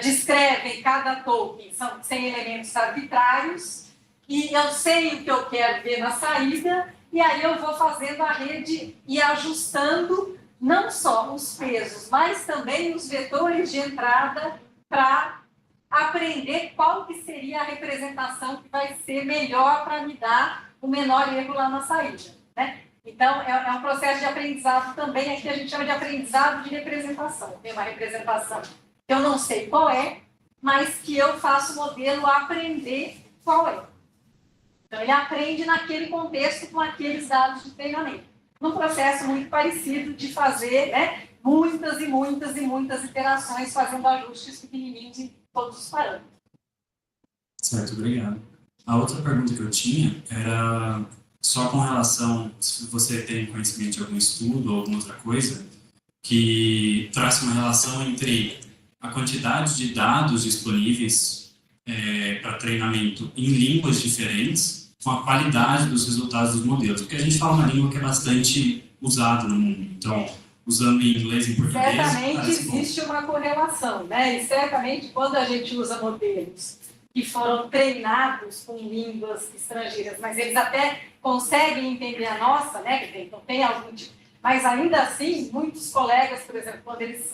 descrevem cada token são 100 elementos arbitrários, e eu sei o que eu quero ver na saída, e aí eu vou fazendo a rede e ajustando não só os pesos, mas também os vetores de entrada para aprender qual que seria a representação que vai ser melhor para me dar o menor erro lá na saída, né? Então, é um processo de aprendizado também, aqui a gente chama de aprendizado de representação. Tem uma representação que eu não sei qual é, mas que eu faço o modelo aprender qual é. Então, ele aprende naquele contexto com aqueles dados de treinamento. Num processo muito parecido de fazer, né, muitas e muitas e muitas iterações, fazendo ajustes pequenininhos em todos os parâmetros. Certo, obrigado. A outra pergunta que eu tinha era só com relação, se você tem conhecimento de algum estudo ou alguma outra coisa, que traz uma relação entre a quantidade de dados disponíveis para treinamento em línguas diferentes com a qualidade dos resultados dos modelos. Porque a gente fala uma língua que é bastante usada no mundo. Então, usando em inglês e em português... Certamente existe uma correlação, né? E certamente quando a gente usa modelos que foram treinados com línguas estrangeiras, mas eles até conseguem entender a nossa, né? Então tem algum tipo... Mas ainda assim, muitos colegas, por exemplo, quando eles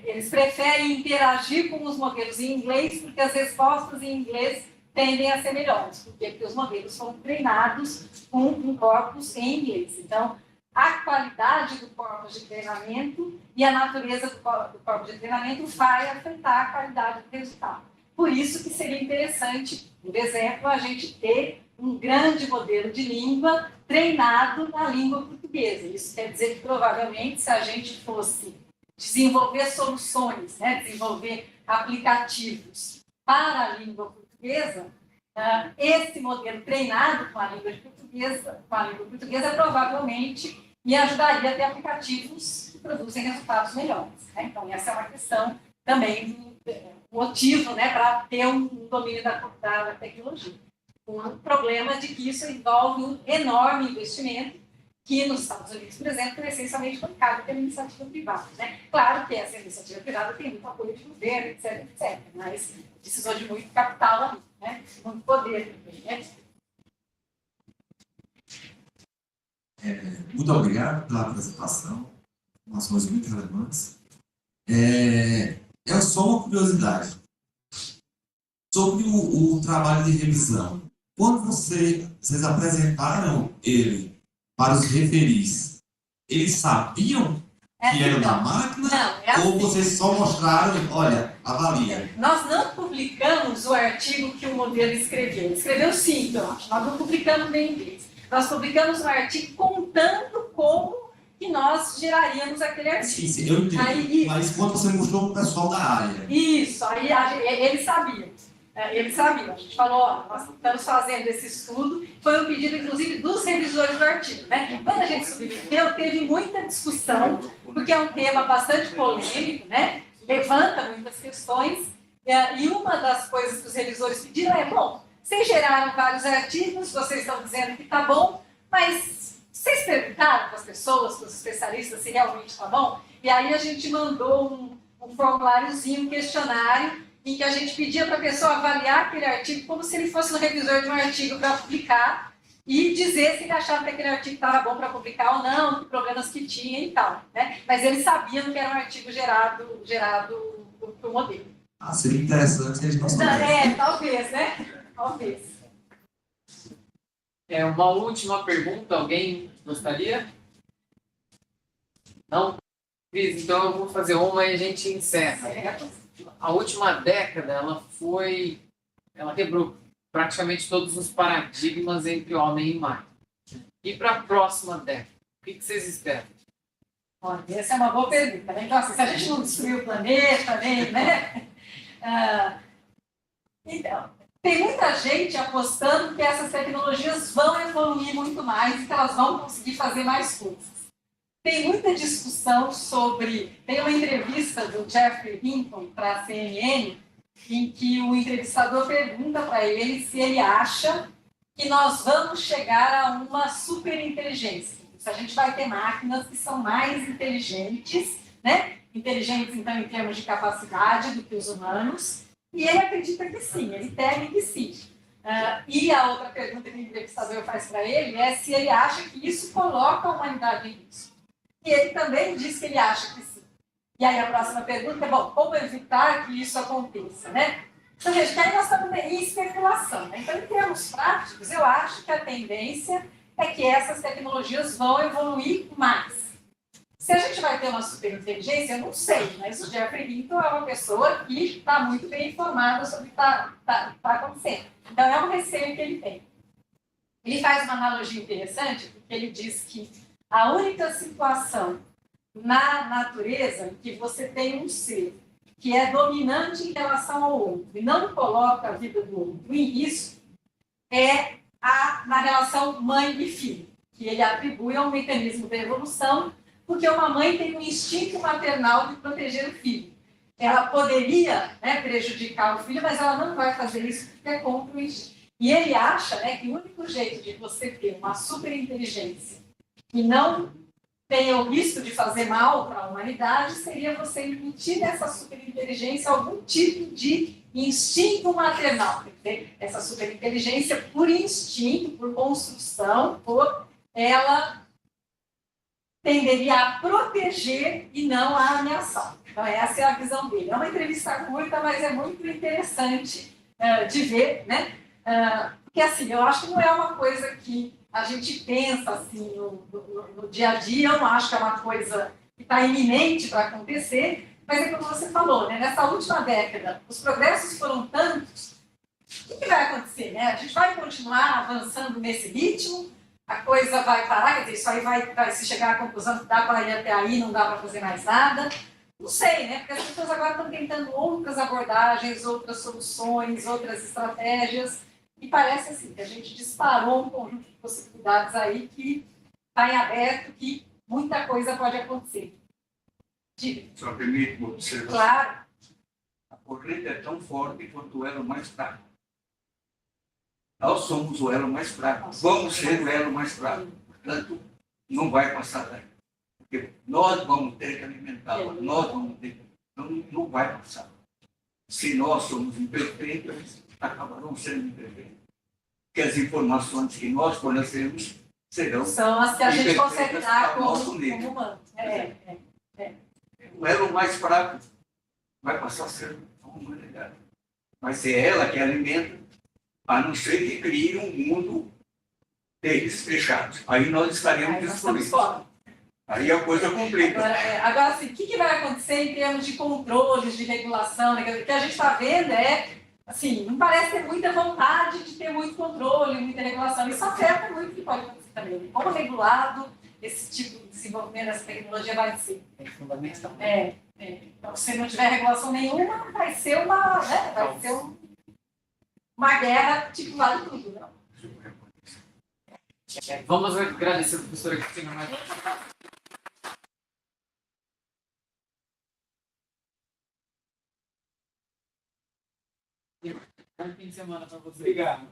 eles preferem interagir com os modelos em inglês porque as respostas em inglês tendem a ser melhores, porque os modelos foram treinados com corpos em inglês. Então, a qualidade do corpus de treinamento e a natureza do corpus de treinamento vai afetar a qualidade do resultado. Por isso que seria interessante, por exemplo, a gente ter um grande modelo de língua treinado na língua portuguesa. Isso quer dizer que, provavelmente, se a gente fosse desenvolver soluções, né, desenvolver aplicativos para a língua portuguesa, esse modelo treinado com a língua portuguesa provavelmente me ajudaria a ter aplicativos que produzem resultados melhores, né? Então, essa é uma questão também, motivo, né, para ter um domínio da tecnologia. Um problema de que isso envolve um enorme investimento que nos Estados Unidos, por exemplo, é essencialmente bancado pela iniciativa privada, né? Claro que essa iniciativa privada tem muito apoio de governo, etc., mas precisou de muito capital ali, né? Muito poder também, né? Muito obrigado pela apresentação, informações muito relevantes. É só uma curiosidade. Sobre o trabalho de revisão, quando vocês apresentaram ele para os referis, eles sabiam que era da máquina? Não, ou vocês só mostraram, olha, avalia? Nós não publicamos o artigo que o modelo escreveu. Ele escreveu sim, eu acho. Nós não publicamos nem em inglês. Nós publicamos um artigo contando como que nós geraríamos aquele artigo. Sim, eu entendi. Aí, mas quando você mostrou para o pessoal da área? Isso, aí eles sabiam. Eles sabiam. A gente falou, ó, nós estamos fazendo esse estudo. Foi um pedido, inclusive, dos revisores do artigo, né? Quando a gente submeteu, teve muita discussão, porque é um tema bastante polêmico, né? Levanta muitas questões. E uma das coisas que os revisores pediram é, bom, vocês geraram vários artigos, vocês estão dizendo que está bom, mas vocês perguntaram para as pessoas, para os especialistas, se realmente está bom? E aí a gente mandou um formuláriozinho, um questionário, em que a gente pedia para a pessoa avaliar aquele artigo como se ele fosse um revisor de um artigo para publicar e dizer se ele achava que aquele artigo estava bom para publicar ou não, que problemas que tinha e tal, né? Mas eles sabiam que era um artigo gerado para o modelo. Seria interessante se eles não soubessem. Talvez, né? Talvez. Uma última pergunta, alguém gostaria? Não? Cris, então eu vou fazer uma e a gente encerra. A última década, ela quebrou praticamente todos os paradigmas entre homem e máquina. E para a próxima década, o que vocês esperam? Olha, essa é uma boa pergunta, né? Então, se a gente não destruir o planeta, né? Então, tem muita gente apostando que essas tecnologias vão evoluir muito mais e que elas vão conseguir fazer mais coisas. Tem muita discussão sobre... Tem uma entrevista do Jeffrey Hinton para a CNN, em que o entrevistador pergunta para ele se ele acha que nós vamos chegar a uma superinteligência. Se a gente vai ter máquinas que são mais inteligentes, né? Inteligentes, então, em termos de capacidade do que os humanos, e ele acredita que sim, ele teme que sim. E a outra pergunta que o entrevistador faz para ele é se ele acha que isso coloca a humanidade em risco. E ele também diz que ele acha que sim. E aí a próxima pergunta é, bom, como evitar que isso aconteça, né? Então, veja, que aí nós estamos em especulação, né? Então, em termos práticos, eu acho que a tendência é que essas tecnologias vão evoluir mais. Se a gente vai ter uma superinteligência, eu não sei, mas o Jeffrey Hinton é uma pessoa que está muito bem informada sobre o que está acontecendo. Então, é um receio que ele tem. Ele faz uma analogia interessante, porque ele diz que a única situação na natureza em que você tem um ser que é dominante em relação ao outro e não coloca a vida do outro em risco é na relação mãe e filho, que ele atribui a um mecanismo da evolução, porque uma mãe tem um instinto maternal de proteger o filho. Ela poderia, né, prejudicar o filho, mas ela não vai fazer isso porque é contra o instinto. E ele acha, né, que o único jeito de você ter uma superinteligência que não tenha o risco de fazer mal para a humanidade seria você emitir nessa superinteligência algum tipo de instinto maternal. Essa superinteligência, por instinto, por construção, ela tenderia a proteger e não a ameaçar. Então, essa é a visão dele. É uma entrevista curta, mas é muito interessante de ver, né? Porque, assim, eu acho que não é uma coisa que a gente pensa, assim, no dia a dia, eu não acho que é uma coisa que está iminente para acontecer, mas é como você falou, né? Nessa última década, os progressos foram tantos, o que vai acontecer, né? A gente vai continuar avançando nesse ritmo, a coisa vai parar, quer dizer, isso aí vai se chegar à conclusão que dá para ir até aí, não dá para fazer mais nada. Não sei, né? Porque as pessoas agora estão tentando outras abordagens, outras soluções, outras estratégias, e parece assim, que a gente disparou um conjunto de possibilidades aí que está em aberto, que muita coisa pode acontecer. Só permite uma observação. Claro. A corrente é tão forte quanto o elo mais fraco. Nós somos o elo mais fraco. Vamos ser o elo mais fraco. Portanto, não vai passar daí. Porque nós vamos ter que alimentá-la. Nós vamos ter que... Não vai passar. Se nós somos imperfeitos, acabarão sendo imperfeitos. Porque as informações que nós conhecemos serão... São as que a gente consegue dar como nível. humano. O elo mais fraco vai passar a ser a humanidade. Vai ser ela que alimenta, a não ser que crie um mundo deles fechados. Aí nós estaremos destruídos. Aí a coisa complica. Agora assim, o que vai acontecer em termos de controles, de regulação? Né? O que a gente está vendo assim, não parece ter muita vontade de ter muito controle, muita regulação. Isso afeta muito o que pode acontecer também. Como regulado esse tipo de desenvolvimento dessa tecnologia vai ser? É fundamental. Então, se não tiver regulação nenhuma, vai ser uma, né? Vai ser uma guerra tipo vale tudo, não? Vamos agradecer a professora Cristina mais. Bom fim de semana para você. Obrigado.